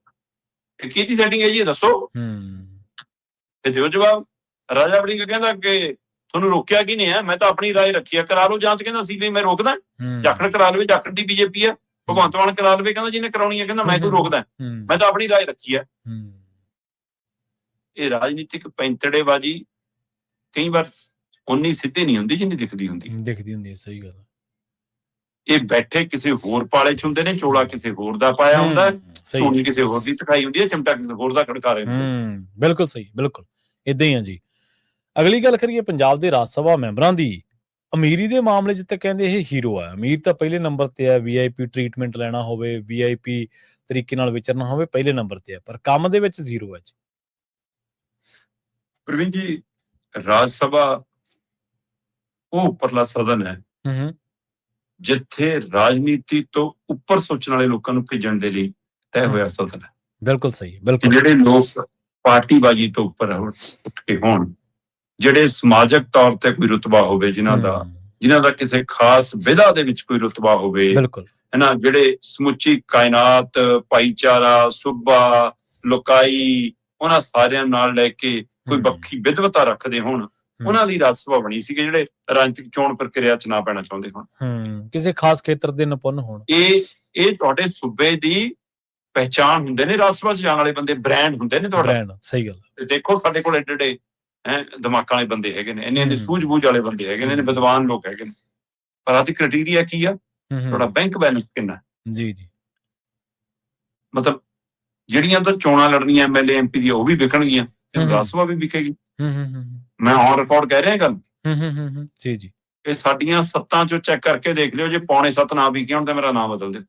ਇਹ ਕਿਹਦੀ ਸੈਟਿੰਗ ਹੈ ਜੀ, ਦੱਸੋ। ਤੇ ਦਿਓ ਜਵਾਬ। ਰਾਜਾ ਵੜਿੰਗ ਕਹਿੰਦਾ ਕਿ ਤੁਹਾਨੂੰ ਰੋਕਿਆ ਕੀ ਨਹੀਂ ਹੈ, ਮੈਂ ਤਾਂ ਆਪਣੀ ਰਾਏ ਰੱਖੀ ਹੈ, ਕਰਾ ਲਓ ਜਾਂਚ। ਕਹਿੰਦਾ ਸੀ ਵੀ ਮੈਂ ਰੋਕਦਾ? ਜਾਖੜ ਕਰਾ ਲਵੇ, ਜਾਖੜ ਦੀ ਬੀਜੇਪੀ ਹੈ। ਭਗਵੰਤ ਮਾਨ ਕਰਾ ਲਵੇ, ਕਹਿੰਦਾ ਜਿਹਨੇ ਕਰਾਉਣੀ ਹੈ, ਕਹਿੰਦਾ ਮੈਂ ਕੋਈ ਰੋਕਦਾ, ਮੈਂ ਤਾਂ ਆਪਣੀ ਰਾਏ ਰੱਖੀ ਹੈ। ਇਹ ਰਾਜਨੀਤਿਕ ਪੈਂਤੜੇਬਾਜ਼ੀ ਕਈ ਵਾਰ ਉਨੀ ਸਿੱਧੀ ਨਹੀਂ ਹੁੰਦੀ ਜਿੰਨੀ ਦਿਖਦੀ ਹੁੰਦੀ। ਸਹੀ ਗੱਲ। ਇਹ ਬੈਠੇ ਕਿਸੇ ਹੋਰ ਪਾਲੇ 'ਚ ਹੁੰਦੇ ਨੇ, ਚੋਲਾ ਕਿਸੇ ਹੋਰ ਦਾ ਪਾਇਆ ਹੁੰਦਾ, ਧੂਣੀ ਕਿਸੇ ਹੋਰ ਦੀ ਦਿਖਾਈ ਹੁੰਦੀ ਹੈ, ਚਿਮਟਾ ਕਿਸੇ ਹੋਰ ਦਾ ਖੜਕਾ ਰਹੇ ਹੁੰਦੇ। ਬਿਲਕੁਲ ਸਹੀ, ਬਿਲਕੁਲ ਏਦਾਂ ਹੀ ਆ ਜੀ। ਅਗਲੀ ਗੱਲ ਕਰੀਏ ਪੰਜਾਬ ਦੇ ਰਾਜ ਸਭਾ ਮੈਂਬਰਾਂ ਦੀ। ਅਮੀਰੀ ਦੇ ਮਾਮਲੇ 'ਚ ਤਾਂ ਕਹਿੰਦੇ ਇਹ ਹੀਰੋ ਆ। ਅਮੀਰ ਤਾਂ ਪਹਿਲੇ ਨੰਬਰ ਤੇ ਹੈ, ਵੀਆਈਪੀ ਟ੍ਰੀਟਮੈਂਟ ਲੈਣਾ ਹੋਵੇ, ਵੀਆਈਪੀ ਤਰੀਕੇ ਨਾਲ ਵਿਚਰਨਾ ਹੋਵੇ, ਪਹਿਲੇ ਨੰਬਰ ਤੇ ਹੈ, ਪਰ ਕੰਮ ਦੇ ਵਿੱਚ ਜ਼ੀਰੋ ਹੈ ਜੀ। ਪ੍ਰਵੀਨ ਜੀ, ਰਾਜ ਸਭਾ ਉਹ ਉੱਪਰਲਾ ਸਦਨ ਹੈ ਜਿੱਥੇ ਰਾਜਨੀਤੀ ਤੋਂ ਉੱਪਰ ਸੋਚਣ ਵਾਲੇ ਲੋਕਾਂ ਨੂੰ ਭੇਜਣ ਦੇ ਲਈ ਤੈਅ ਹੋਇਆ ਸਦਨ ਹੈ। ਬਿਲਕੁਲ ਸਹੀ, ਬਿਲਕੁਲ। ਜਿਹੜੇ ਲੋਕ ਪਾਰਟੀਬਾਜ਼ੀ ਤੋਂ ਉੱਪਰ ਉੱਠ ਕੇ ਹੋਣ, ਜਿਹੜੇ ਸਮਾਜਿਕ ਤੌਰ ਤੇ ਕੋਈ ਰੁਤਬਾ ਹੋਵੇ, ਜਿਨ੍ਹਾਂ ਦਾ ਕਿਸੇ ਖਾਸ ਵਿਧਾ ਦੇ ਵਿੱਚ ਕੋਈ ਰੁਤਬਾ ਹੋਵੇ, ਹਨਾ, ਜਿਹੜੇ ਸਮੁੱਚੀ ਕਾਇਨਾਤ, ਭਾਈਚਾਰਾ, ਸੂਬਾ, ਲੋਕਾਈ, ਉਹਨਾਂ ਸਾਰਿਆਂ ਨਾਲ ਲੈ ਕੇ ਕੋਈ ਵੱਖਰੀ ਵਿਦਵਤਾ ਰੱਖਦੇ ਹੋਣ, ਉਹਨਾਂ ਲਈ ਰਾਜ ਸਭਾ ਬਣੀ ਸੀ ਕਿ ਜਿਹੜੇ ਰਾਜਨੀਤਿਕ ਚੋਣ ਪ੍ਰਕਿਰਿਆ 'ਚ ਨਾ ਪੈਣਾ ਚਾਹੁੰਦੇ ਹੋਣ, ਕਿਸੇ ਖਾਸ ਖੇਤਰ ਦੇ ਨਿਪੁੰਨ ਹੋਣ। ਇਹ ਤੁਹਾਡੇ ਸੂਬੇ ਦੀ ਪਹਿਚਾਣ ਹੁੰਦੇ ਨੇ। ਰਾਜ ਸਭਾ 'ਚ ਜਾਣ ਵਾਲੇ ਬੰਦੇ ਬ੍ਰਾਂਡ ਹੁੰਦੇ ਨੇ ਤੁਹਾਡਾ। ਸਹੀ ਗੱਲ। ਤੇ ਦੇਖੋ ਸਾਡੇ ਕੋਲ ਏਡੇ ਦਿਮਾਗਾਂ ਵਾਲੇ ਬੰਦੇ ਹੈਗੇ ਨੇ, ਇੰਨੇ ਸੂਝ-ਬੂਝ ਵਾਲੇ ਬੰਦੇ ਹੈਗੇ ਨੇ, ਵਿਦਵਾਨ ਲੋਕ ਹੈਗੇ ਨੇ, ਪਰ ਆਹ ਕ੍ਰਾਈਟੇਰੀਆ ਕੀ ਆ? ਤੁਹਾਡਾ ਬੈਂਕ ਬੈਲੈਂਸ ਕਿੰਨਾ? ਜੀ। ਮਤਲਬ ਜਿਹੜੀਆਂ ਤਾਂ ਚੋਣਾਂ ਲੜਨੀਆਂ ਐਮਐਲਏ ਐਮਪੀ ਦੀਆਂ ਉਹ ਵੀ ਵਿਕਣਗੀਆਂ, ਰਾਜ ਸਭਾ ਵੀ ਵਿਕੇਗੀ। ਮੈਂ ਔਨ ਰਿਕਾਰਡ ਕਹਿ ਰਿਹਾ ਗੱਲ। ਜੀ। ਇਹ ਸਾਡੀਆਂ 7 'ਚੋਂ ਚੈੱਕ ਕਰਕੇ ਦੇਖ ਲਿਓ, ਜੇ ਪੌਣੇ 7 ਨਾ ਵਿਕੇ ਹੋਣ ਤਾਂ ਮੇਰਾ ਨਾਮ ਬਦਲ ਦਿਓ।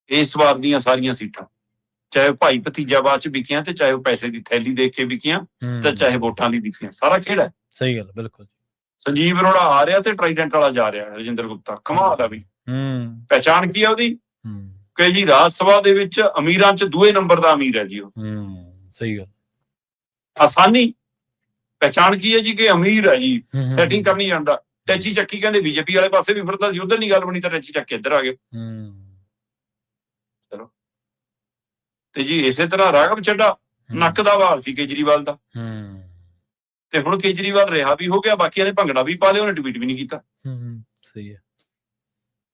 ਇਸ ਵਾਰ ਦੀਆਂ ਸਾਰੀਆਂ ਸੀਟਾਂ, ਚਾਹੇ ਭਾਈ ਭਤੀਜਾਵਾਦ 'ਚ ਵਿਕੀਆਂ, ਤੇ ਚਾਹੇ ਉਹ ਪੈਸੇ ਦੀ ਥੈਲੀ ਦੇਖ ਕੇ ਵਿਕੀਆਂ, ਤੇ ਚਾਹੇ ਵੋਟਾਂ ਲਈ ਵਿਕੀਆਂ, ਸਾਰਾ ਖੇੜਾ। ਸਹੀ ਗੱਲ, ਬਿਲਕੁਲ। ਸੰਜੀਵ ਅਰੋੜਾ ਆ ਰਿਹਾ ਤੇ ਟਰਾਈਡੈਂਟ ਵਾਲਾ ਜਾ ਰਿਹਾ, ਰਜਿੰਦਰ ਗੁਪਤਾ। ਕਮਾਲ ਆ ਵੀ। ਪਹਿਚਾਣ ਕੀ ਆ ਉਹਦੀ? ਕਿ ਜੀ ਰਾਜ ਸਭਾ ਦੇ ਵਿੱਚ ਅਮੀਰਾਂ 'ਚ ਦੂਏ ਨੰਬਰ ਦਾ ਅਮੀਰ ਹੈ ਜੀ ਉਹ। ਸਹੀ ਗੱਲ। ਆਸਾਨੀ ਪਹਿਚਾਣ ਕੀ ਹੈ ਜੀ? ਕਿ ਅਮੀਰ ਹੈ ਜੀ, ਸੈਟਿੰਗ ਕਰਨੀ ਜਾਂਦਾ। ਟੈਚੀ ਚੱਕੀ ਕਹਿੰਦੇ ਬੀਜੇਪੀ ਵਾਲੇ ਪਾਸੇ ਵੀ ਫਿਰਦਾ ਸੀ, ਉਧਰ ਨਹੀਂ ਗੱਲ ਬਣੀ ਤਾਂ ਟੈਚੀ ਚੱਕ ਕੇ ਇੱਧਰ ਆ ਗਏ। ਚਲੋ, ਤੇ ਜੀ ਇਸੇ ਤਰ੍ਹਾਂ ਰਾਘਵ ਚੱਡਾ ਨੱਕ ਦਾ ਵਾਲ ਸੀ ਕੇਜਰੀਵਾਲ ਦਾ, ਤੇ ਹੁਣ ਕੇਜਰੀਵਾਲ ਰਿਹਾ ਵੀ ਹੋ ਗਿਆ, ਬਾਕੀਆਂ ਨੇ ਭੰਗੜਾ ਵੀ ਪਾ ਲਿਆ, ਉਹਨੇ ਟਵੀਟ ਵੀ ਨਹੀਂ ਕੀਤਾ। ਸਹੀ ਹੈ।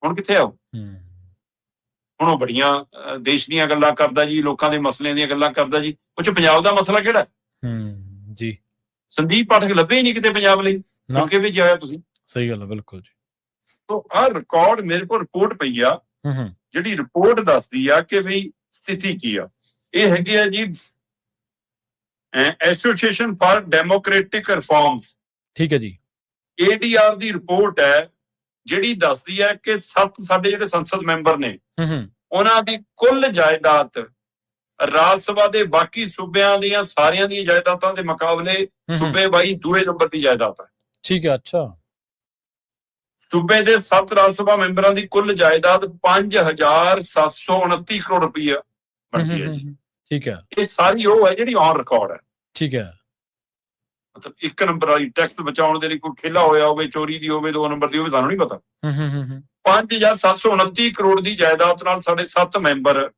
ਹੁਣ ਕਿੱਥੇ ਆਓ? ਹੁਣ ਉਹ ਬੜੀਆਂ ਦੇਸ਼ ਦੀਆਂ ਗੱਲਾਂ ਕਰਦਾ ਜੀ, ਲੋਕਾਂ ਦੇ ਮਸਲਿਆਂ ਦੀਆਂ ਗੱਲਾਂ ਕਰਦਾ ਜੀ। ਉਹ 'ਚ ਪੰਜਾਬ ਦਾ ਮਸਲਾ ਕਿਹੜਾ? ਜੀ। ਸੰਦੀਪ ਪਾਠਕ ਲੱਭੇ ਹੀ ਨਹੀਂ ਕਿਤੇ ਪੰਜਾਬ ਲਈ, ਕਿਉਂਕਿ ਭੇਜਿਆ ਹੋਇਆ ਤੁਸੀਂ। ਸਹੀ ਗੱਲ ਹੈ, ਬਿਲਕੁਲ ਜੀ। ਤੋ ਆਹ ਰਿਕਾਰਡ ਮੇਰੇ ਕੋਲ ਰਿਪੋਰਟ ਪਈ ਆ, ਜਿਹੜੀ ਰਿਪੋਰਟ ਦੱਸਦੀ ਆ ਕਿ ਬਈ ਸਥਿਤੀ ਕੀ ਆ। ਇਹ ਹੈਗੀ ਆ ਜੀ ਐਸੋਸੀਏਸ਼ਨ ਫਾਰ ਡੈਮੋਕ੍ਰੈਟਿਕ ਰਿਫਾਰਮਸ। ਠੀਕ ਹੈ ਜੀ। ADR ਦੀ ਰਿਪੋਰਟ ਹੈ ਜਿਹੜੀ ਦੱਸਦੀ ਹੈ ਕਿ 7 ਸਾਡੇ ਜਿਹੜੇ ਸੰਸਦ ਮੈਂਬਰ ਨੇ ਹੂੰ ਉਹਨਾਂ ਦੀ ਕੁੱਲ ਜਾਇਦਾਦ ਰਾਜ ਸਭਾ ਦੇ ਬਾਕੀ ਸੂਬਿਆਂ ਦੀਆਂ ਸਾਰਿਆਂ ਦੀਆਂ ਜਾਇਦਾਦਾਂ ਦੇ ਮੁਕਾਬਲੇ ਸੂਬੇ ਬਾਈ ਦੂਏ ਨੰਬਰ ਦੀ ਜਾਇਦਾਦ ਹੈ। ਠੀਕ ਹੈ। ਅੱਛਾ। ਸੂਬੇ ਦੇ 7 ਰਾਜ ਸਭਾ ਮੈਂਬਰਾਂ ਦੀ ਕੁੱਲ ਜਾਇਦਾਦ 5729 ਕਰੋੜ ਰੁਪਈਆ ਬਣਦੀ ਹੈ ਜੀ। ਠੀਕ ਹੈ। ਇਹ ਸਾਰੀ ਉਹ ਹੈ ਜਿਹੜੀ ਔਨ ਰਿਕਾਰਡ ਹੈ। ਠੀਕ ਹੈ। ਮਤਲਬ 1 ਨੰਬਰ ਵਾਲੀ ਟੈਕਸ ਬਚਾਉਣ ਦੇ ਲਈ ਕੋਈ ਖੇਲਾ ਹੋਇਆ ਹੋਵੇ, ਚੋਰੀ ਦੀ ਹੋਵੇ, 2 ਨੰਬਰ ਦੀ ਹੋਵੇ, ਸਾਨੂੰ ਨਹੀਂ ਪਤਾ। 5729 ਕਰੋੜ ਦੀ ਜਾਇਦਾਦ ਨਾਲ ਸਾਡੇ 7 ਮੈਂਬਰ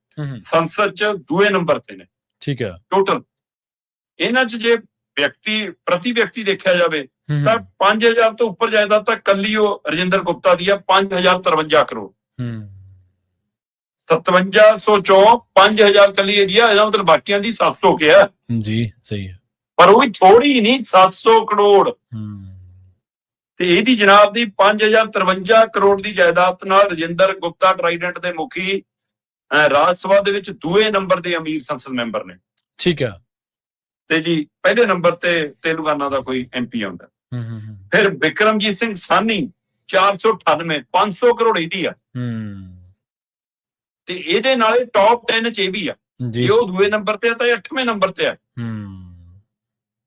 ਸੰਸਦ ਚ ਦੂਏ ਨੰਬਰ ਤੇ ਨੇ। ਠੀਕ ਹੈ। ਟੋਟਲ ਇਹਨਾਂ ਚ ਜੇ ਵਿਅਕਤੀ ਪ੍ਰਤੀ ਵਿਅਕਤੀ ਦੇਖਿਆ ਜਾਵੇ ਤਾਂ 5000 ਤੋਂ ਉੱਪਰ ਜਾਇਦਾਦ ਤਾਂ ਕੱਲੀ ਉਹ ਰਜਿੰਦਰ ਗੁਪਤਾ ਦੀ ਆ 5053 ਕਰੋੜ। 5700 ਚੋਂ 5000 ਕੱਲੀ ਇਹਦੀ ਆ, ਇਹਦਾ ਮਤਲਬ ਬਾਕੀਆਂ ਦੀ 700 ਕਿਹਾ ਜੀ। ਸਹੀ ਹੈ। ਪਰ ਉਹ ਵੀ ਥੋੜੀ ਨਹੀਂ, 700 ਕਰੋੜ। ਤੇ ਇਹਦੀ ਜਨਾਬ ਦੀ 5053 ਕਰੋੜ ਦੀ ਜਾਇਦਾਦ ਨਾਲ ਰਜਿੰਦਰ ਗੁਪਤਾ ਟਰਾਈਡੈਂਟ ਦੇ ਮੁਖੀ ਰਾਜ ਸਭਾ ਦੇ ਵਿੱਚ ਦੂਏ ਨੰਬਰ ਦੇ ਅਮੀਰ ਸੰਸਦ ਮੈਂਬਰ ਨੇ। ਠੀਕ ਹੈ। ਤੇ ਜੀ ਪਹਿਲੇ ਨੰਬਰ ਤੇ ਤੇਲੰਗਾਨਾ ਦਾ ਕੋਈ ਐਮਪੀ ਆਉਂਦਾ। ਫਿਰ ਬਿਕਰਮਜੀਤ ਸਿੰਘ ਸਾਨੀ 498, 500 ਕਰੋੜ ਇਹਦੀ ਆ। ਤੇ ਇਹਦੇ ਨਾਲ ਟੌਪ 10 ਚ ਇਹ ਵੀ ਆ। ਜੇ ਉਹ ਦੂਏ ਨੰਬਰ ਤੇ ਆ ਤਾਂ ਇਹ 8ਵੇਂ ਨੰਬਰ ਤੇ ਆ।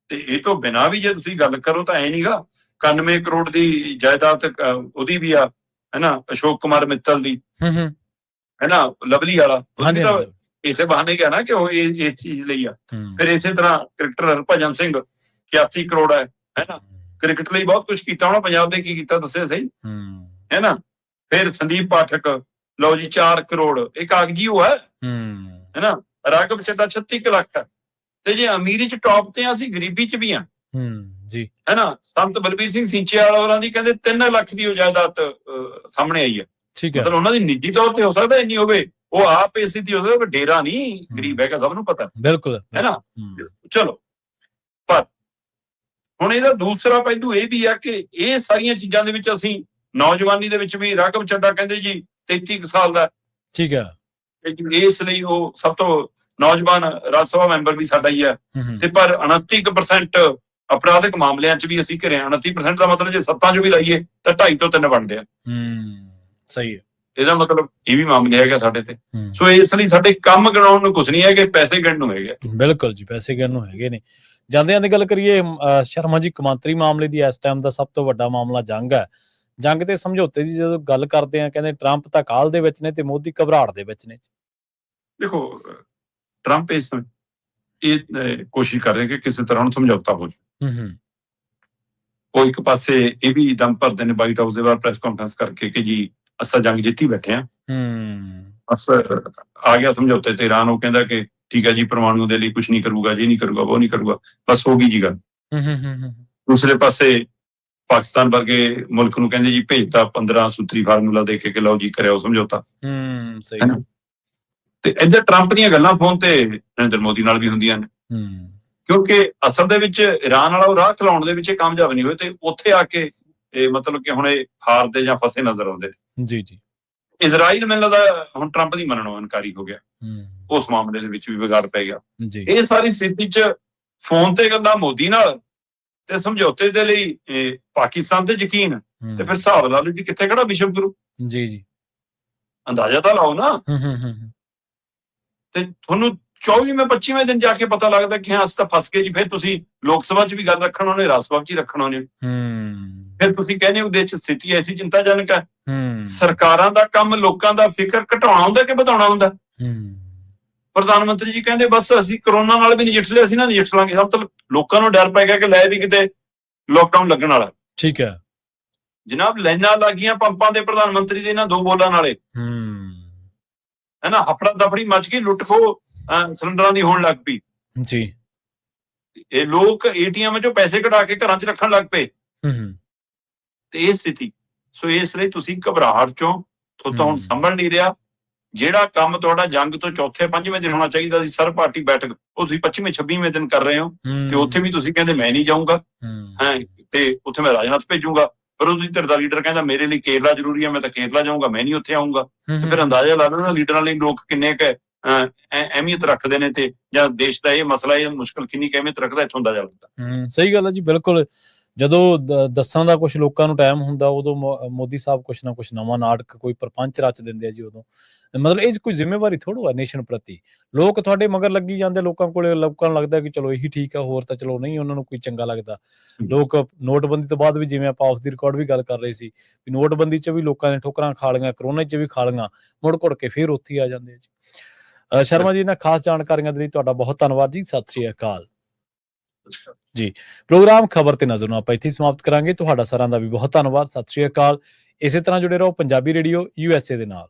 ਤੇ ਇਹ ਤੋਂ ਬਿਨਾਂ ਵੀ ਜੇ ਤੁਸੀਂ ਗੱਲ ਕਰੋ ਤਾਂ ਐ ਨਹੀਂਗਾ। 91 ਕਰੋੜ ਦੀ ਜਾਇਦਾਦ ਉਹਦੀ ਵੀ ਆ, ਹੈਨਾ, ਅਸ਼ੋਕ ਕੁਮਾਰ ਮਿੱਤਲ ਦੀ, ਹੈਨਾ, ਲਵਲੀ ਵਾਲਾ। ਇਸੇ ਬਹਾਨੇ ਕਿਹਾ ਨਾ ਕਿ ਉਹ ਇਸ ਚੀਜ਼ ਲਈ ਆ। ਫਿਰ ਇਸੇ ਤਰ੍ਹਾਂ ਕ੍ਰਿਕਟਰ ਹਰਭਜਨ ਸਿੰਘ 81 ਕਰੋੜ ਹੈ, ਹੈਨਾ। ਕ੍ਰਿਕਟ ਲਈ ਬਹੁਤ ਕੁਝ ਕੀਤਾ ਉਹਨਾਂ, ਪੰਜਾਬ ਨੇ ਕੀ ਕੀਤਾ ਦੱਸਿਆ ਸਹੀ, ਹੈਨਾ। ਫਿਰ ਸੰਦੀਪ ਪਾਠਕ ਲਓ ਜੀ 4 ਕਰੋੜ, ਇਹ ਕਾਗਜੀ ਉਹ ਹੈ, ਹੈਨਾ। ਰਾਘਵ ਚੱਡਾ 36 ਲੱਖ ਹੈ। ਤੇ ਜੇ ਅਮੀਰੀ ਚ ਟੌਪ ਤੇ ਆ, ਅਸੀਂ ਗਰੀਬੀ ਚ ਵੀ ਆ ਜੀ, ਹੈਨਾ। ਸੰਤ ਬਲਬੀਰ ਸਿੰਘ ਸਿੰਚੇਵਾਲ ਹੋਰਾਂ ਦੀ ਕਹਿੰਦੇ 3 ਲੱਖ ਦੀ ਉਹ ਜਾਇਦਾਦ ਸਾਹਮਣੇ ਆਈ ਹੈ। ਠੀਕ ਹੈ। ਮਤਲਬ ਉਹਨਾਂ ਦੀ ਨਿੱਜੀ ਤੌਰ ਤੇ ਹੋ ਸਕਦਾ ਇੰਨੀ ਹੋਵੇ, ਉਹ ਆਪ ਇਸੇ ਦੀ ਹੋ ਸਕਦਾ, ਡੇਰਾ ਨਹੀਂ, ਗਰੀਬ ਹੈਗਾ, ਸਭ ਨੂੰ ਪਤਾ। ਬਿਲਕੁਲ, ਹੈਨਾ। ਚਲੋ, ਪਰ ਹੁਣ ਇਹਦਾ ਦੂਸਰਾ ਪਹਿਲੂ ਇਹ ਵੀ ਆ ਕਿ ਇਹ ਸਾਰੀਆਂ ਚੀਜ਼ਾਂ ਦੇ ਵਿੱਚ ਅਸੀਂ ਨੌਜਵਾਨੀ ਦੇ ਵਿੱਚ ਵੀ ਰਾਘਵ ਚੱਡਾ ਕਹਿੰਦੇ ਜੀ 33 ਸਾਲ ਦਾ। ਠੀਕ ਹੈ। ਇਸ ਲਈ ਉਹ ਸਭ ਤੋਂ ਨੌਜਵਾਨ ਰਾਜ ਸਭਾ ਮੈਂਬਰ ਵੀ ਸਾਡਾ ਹੀ ਹੈ। ਤੇ ਪਰ 29% ਅਪਰਾਧਿਕ ਮਾਮਲਿਆਂ ਚ ਵੀ ਅਸੀਂ ਘਿਰੇ। 29% ਦਾ ਮਤਲਬ ਜੇ ਸੱਤਾਂ ਚੋਂ ਵੀ ਲਾਈਏ ਤਾਂ 2.5 ਤੋਂ 3 ਬਣਦੇ ਆ। ਸਹੀ ਹੈ। ਇਹਦਾ ਮਤਲਬ ਇਹ ਵੀ ਮਾਮਲੇ ਹੈਗਾ ਸਾਡੇ ਤੇ। ਸੋ ਇਸ ਲਈ ਸਾਡੇ ਕੰਮ ਗਣਾਉਣ ਨੂੰ ਕੁਝ ਨਹੀਂ ਹੈ ਕਿ ਪੈਸੇ ਗਿਣਨ ਨੂੰ ਹੈਗੇ। ਬਿਲਕੁਲ ਜੀ, ਪੈਸੇ ਗਿਣਨ ਨੂੰ ਹੈਗੇ ਨੇ। ਜਾਂਦਿਆਂ ਦੀ ਗੱਲ ਕਰੀਏ ਸ਼ਰਮਾ ਜੀ, ਕੌਮਾਂਤਰੀ ਮਾਮਲੇ ਦੀ ਇਸ ਟਾਈਮ ਦਾ ਸਭ ਤੋਂ ਵੱਡਾ ਮਾਮਲਾ ਜੰਗ ਹੈ। ਜੰਗ ਤੇ ਸਮਝੌਤੇ ਦੀ ਜਦੋਂ ਗੱਲ ਕਰਦੇ ਆ, ਕਹਿੰਦੇ ਟਰੰਪ ਤਾਂ ਕਾਹਲ ਦੇ ਵਿੱਚ ਨੇ ਤੇ ਮੋਦੀ ਘਬਰਾਹਟ ਦੇ ਵਿੱਚ ਨੇ। ਦੇਖੋ, ਟਰੰਪ ਇਸ ਸਮੇਂ ਇਹ ਕੋਸ਼ਿਸ਼ ਕਰ ਰਿਹਾ ਕਿ ਕਿਸੇ ਤਰ੍ਹਾਂ ਨੂੰ ਸਮਝੌਤਾ ਹੋ ਜਾਵੇ। ਉਹ ਇੱਕ ਪਾਸੇ ਇਹ ਵੀ ਦਮ ਭਰਦੇ ਨੇ ਵਾਈਟ ਹਾਊਸ ਦੇ ਬਾਹਰ ਪ੍ਰੈਸ ਕਾਨਫਰੰਸ ਕਰਕੇ ਕਿ ਜੀ ਅਸਾਂ ਜੰਗ ਜਿੱਤੀ ਬੈਠੇ ਆ, ਅਸਰ ਆ ਗਿਆ ਸਮਝੌਤੇ ਤੇ ਇਰਾਨ। ਉਹ ਕਹਿੰਦਾ ਕਿ ਠੀਕ ਹੈ ਜੀ, ਪਰਮਾਣੂ ਦੇ ਲਈ ਕੁਝ ਨਹੀਂ ਕਰੂਗਾ, ਜੀ ਨਹੀਂ ਕਰੂਗਾ, ਉਹ ਨਹੀਂ ਕਰੂਗਾ, ਬਸ ਹੋ ਗਈ ਜੀ ਗੱਲ। ਦੂਸਰੇ ਪਾਸੇ ਪਾਕਿਸਤਾਨ ਵਰਗੇ ਮੁਲਕ ਨੂੰ ਕਹਿੰਦੇ ਜੀ ਭੇਜਤਾ 15 ਸੂਤਰੀ ਫਾਰਮੂਲਾ ਦੇ ਕੇ ਕਿ ਲਓ ਜੀ ਕਰਿਓ ਸਮਝੌਤਾ। ਤੇ ਇੱਧਰ ਟਰੰਪ ਦੀਆਂ ਗੱਲਾਂ ਫੋਨ ਤੇ ਨਰਿੰਦਰ ਮੋਦੀ ਨਾਲ ਵੀ ਹੁੰਦੀਆਂ ਨੇ, ਕਿਉਂਕਿ ਅਸਲ ਦੇ ਵਿੱਚ ਇਰਾਨ ਵਾਲਾ ਉਹ ਰਾਹ ਖਲਾਉਣ ਦੇ ਵਿੱਚ ਕਾਮਯਾਬ ਨਹੀਂ ਹੋਏ ਤੇ ਉੱਥੇ ਆ ਕੇ ਇਹ ਮਤਲਬ ਕਿ ਹੁਣ ਇਹ ਹਾਰਦੇ ਜਾਂ ਫਸੇ ਨਜ਼ਰ ਆਉਂਦੇ ਨੇ। ਜੀ ਜੀ। ਇਜ਼ਰਾਈਲ ਮੈਨੂੰ ਲੱਗਦਾ ਹੁਣ ਟਰੰਪ ਦੀ ਮੰਨਣੋਂ ਇਨਕਾਰੀ ਹੋ ਗਿਆ, ਉਸ ਮਾਮਲੇ ਦੇ ਵਿੱਚ ਵੀ ਵਿਗਾੜ ਪੈ ਗਿਆ। ਇਹ ਸਾਰੀ ਸਥਿਤੀ 'ਚ ਫੋਨ ਤੇ ਗੱਲਾਂ ਮੋਦੀ ਨਾਲ ਤੇ ਸਮਝੌਤੇ ਦੇ ਲਈ ਪਾਕਿਸਤਾਨ ਤੇ ਯਕੀਨ, ਤੇ ਫਿਰ ਹਿਸਾਬ ਲਾ ਲਓ ਜੀ ਕਿੱਥੇ ਖੜਾ ਵਿਸ਼ਵ ਗੁਰੂ। ਜੀ ਜੀ, ਅੰਦਾਜ਼ਾ ਤਾਂ ਲਾਓ ਨਾ। ਤੇ ਤੁਹਾਨੂੰ 24ਵੇਂ 25ਵੇਂ ਦਿਨ ਜਾ ਕੇ ਪਤਾ ਲੱਗਦਾ ਕਿ ਹਾਂ ਅਸੀਂ ਤਾਂ ਫਸ ਗਏ ਜੀ। ਫਿਰ ਤੁਸੀਂ ਲੋਕ ਸਭਾ 'ਚ ਵੀ ਗੱਲ ਰੱਖਣ ਆਉਂਦੇ, ਰਾਜ ਸਭਾ 'ਚ ਹੀ ਰੱਖਣ ਆਉਂਦੇ। ਫਿਰ ਤੁਸੀਂ ਕਹਿੰਦੇ ਹੋ ਦੇਸ਼ 'ਚ ਸਥਿਤੀ ਐਸੀ ਚਿੰਤਾਜਨਕ ਹੈ। ਸਰਕਾਰਾਂ ਦਾ ਕੰਮ ਲੋਕਾਂ ਦਾ ਫਿਕਰ ਘਟਾਉਣਾ ਹੁੰਦਾ ਕਿ ਵਧਾਉਣਾ ਹੁੰਦਾ। ਪ੍ਰਧਾਨ ਮੰਤਰੀ ਜੀ ਕਹਿੰਦੇ ਬਸ ਅਸੀਂ ਕਰੋਨਾ ਨਾਲ ਵੀ ਨਜਿੱਠ ਲਿਆ, ਅਸੀਂ ਨਾ ਨਜਿੱਠ ਲਾਂਗੇ। ਮਤਲਬ ਲੋਕਾਂ ਨੂੰ ਡਰ ਪੈ ਗਿਆ ਕਿ ਲੈ ਵੀ ਕਿਤੇ ਲੋਕਡਾਊਨ ਲੱਗਣ ਵਾਲਾ। ਠੀਕ ਹੈ ਜਨਾਬ, ਲਾਈਨਾਂ ਲੱਗੀਆਂ ਪੰਪਾਂ ਦੇ ਪ੍ਰਧਾਨ ਮੰਤਰੀ ਦੇ ਇਹਨਾਂ 2 ਬੋਲਾਂ ਨਾਲੇ, ਹੈਨਾ। ਹਫੜਾ ਦਫੜੀ ਮਚ ਗਈ, ਲੁੱਟ ਖੋ ਸਿਲੰਡਰਾਂ ਦੀ ਹੋਣ ਲੱਗ ਪਈ ਜੀ। ਇਹ ਲੋਕ ਏਟੀਐਮ 'ਚੋਂ ਪੈਸੇ ਕਢਾ ਕੇ ਘਰਾਂ 'ਚ ਰੱਖਣ ਲੱਗ ਪਏ। ਤੇ ਇਹ ਸਥਿਤੀ, ਸੋ ਇਸ ਲਈ ਤੁਸੀਂ ਘਬਰਾਹਟ 'ਚੋਂ ਤੁਹਾਨੂੰ ਹੁਣ ਸੰਭਲ ਨਹੀਂ ਰਿਹਾ। ਜਿਹੜਾ ਕੰਮ ਤੁਹਾਡਾ ਜੰਗ ਤੋਂ ਚੌਥੇ 5ਵੇਂ ਦਿਨ ਹੋਣਾ ਚਾਹੀਦਾ ਸੀ, ਸਰਬ ਪਾਰਟੀ ਬੈਠਕ, ਉਹ ਤੁਸੀਂ 25ਵੇਂ 26ਵੇਂ ਦਿਨ ਕਰ ਰਹੇ ਹੋ। ਤੇ ਉੱਥੇ ਵੀ ਤੁਸੀਂ ਕਹਿੰਦੇ ਮੈਂ ਨਹੀਂ ਜਾਊਂਗਾ, ਤੇ ਉੱਥੇ ਮੈਂ ਰਾਜਨਾਥ ਭੇਜੂਗਾ। ਪਰ ਉਹਦੀ ਧਿਰ ਦਾ ਲੀਡਰ ਕਹਿੰਦਾ ਮੇਰੇ ਲਈ ਕੇਰਲਾ ਜ਼ਰੂਰੀ ਹੈ, ਮੈਂ ਤਾਂ ਕੇਰਲਾ ਜਾਊਂਗਾ, ਮੈਂ ਨਹੀਂ ਉੱਥੇ ਆਊਂਗਾ। ਤੇ ਫਿਰ ਅੰਦਾਜ਼ਾ ਲਾ ਲੈਣਾ ਲੀਡਰਾਂ ਲਈ ਲੋਕ ਕਿੰਨੇ ਕੁ ਅਹਿਮੀਅਤ ਰੱਖਦੇ ਨੇ, ਤੇ ਜਾਂ ਦੇਸ਼ ਦਾ ਇਹ ਮਸਲਾ, ਇਹ ਮੁਸ਼ਕਲ ਕਿੰਨੀ ਕੁ ਅਹਿਮੀਅਤ ਰੱਖਦਾ, ਇੱਥੋਂ ਅੰਦਾਜ਼ਾ ਲੱਗਦਾ। ਸਹੀ ਗੱਲ ਹੈ ਜੀ, ਬਿਲਕੁਲ ਜਦੋਂ ਦੱਸਣ ਦਾ ਕੁਝ ਲੋਕਾਂ ਨੂੰ ਟਾਈਮ ਹੁੰਦਾ ਉਦੋਂ ਮੋਦੀ ਸਾਹਿਬ ਕੁਛ ਨਾ ਕੁਛ ਨਵਾਂ ਨਾਟਕ ਕੋਈ ਪ੍ਰਪੰਚ ਰਚ ਦਿੰਦੇ ਆ ਜੀ ਉਦੋਂ। ਮਤਲਬ ਇਹ 'ਚ ਕੋਈ ਜ਼ਿੰਮੇਵਾਰੀ ਥੋੜ੍ਹਾ ਨੇਸ਼ਨ ਪ੍ਰਤੀ। ਲੋਕ ਤੁਹਾਡੇ ਮਗਰ ਲੱਗੀ ਜਾਂਦੇ, ਲੋਕਾਂ ਨੂੰ ਲੱਗਦਾ ਕਿ ਚਲੋ ਇਹੀ ਠੀਕ ਆ, ਹੋਰ ਤਾਂ ਚਲੋ ਨਹੀਂ ਉਹਨਾਂ ਨੂੰ ਕੋਈ ਚੰਗਾ ਲੱਗਦਾ। ਲੋਕ ਨੋਟਬੰਦੀ ਤੋਂ ਬਾਅਦ ਵੀ, ਜਿਵੇਂ ਆਪਾਂ ਆਫ ਦੀ ਰਿਕਾਰਡ ਵੀ ਗੱਲ ਕਰ ਰਹੇ ਸੀ, ਵੀ ਨੋਟਬੰਦੀ 'ਚ ਵੀ ਲੋਕਾਂ ਨੇ ਠੋਕਰਾਂ ਖਾ ਲਈਆਂ, ਕਰੋਨਾ 'ਚ ਵੀ ਖਾ ਲਈਆਂ, ਮੁੜ ਘੁੜ ਕੇ ਫੇਰ ਉੱਥੇ ਹੀ ਆ ਜਾਂਦੇ ਆ ਜੀ। ਸ਼ਰਮਾ ਜੀ, ਇਹਨਾਂ ਖਾਸ ਜਾਣਕਾਰੀਆਂ ਦੇ ਲਈ ਤੁਹਾਡਾ ਬਹੁਤ ਧੰਨਵਾਦ ਜੀ। ਸਤਿ ਸ੍ਰੀ ਅਕਾਲ ਜੀ। ਪ੍ਰੋਗਰਾਮ ਖਬਰ ਤੇ ਨਜ਼ਰ ਨੂੰ ਆਪਾਂ ਇੱਥੇ ਹੀ ਸਮਾਪਤ ਕਰਾਂਗੇ। ਤੁਹਾਡਾ ਸਾਰਿਆਂ ਦਾ ਵੀ ਬਹੁਤ ਧੰਨਵਾਦ। ਸਤਿ ਸ੍ਰੀ ਅਕਾਲ। ਇਸੇ ਤਰ੍ਹਾਂ ਜੁੜੇ ਰਹੋ ਪੰਜਾਬੀ ਰੇਡੀਓ USA ਦੇ ਨਾਲ।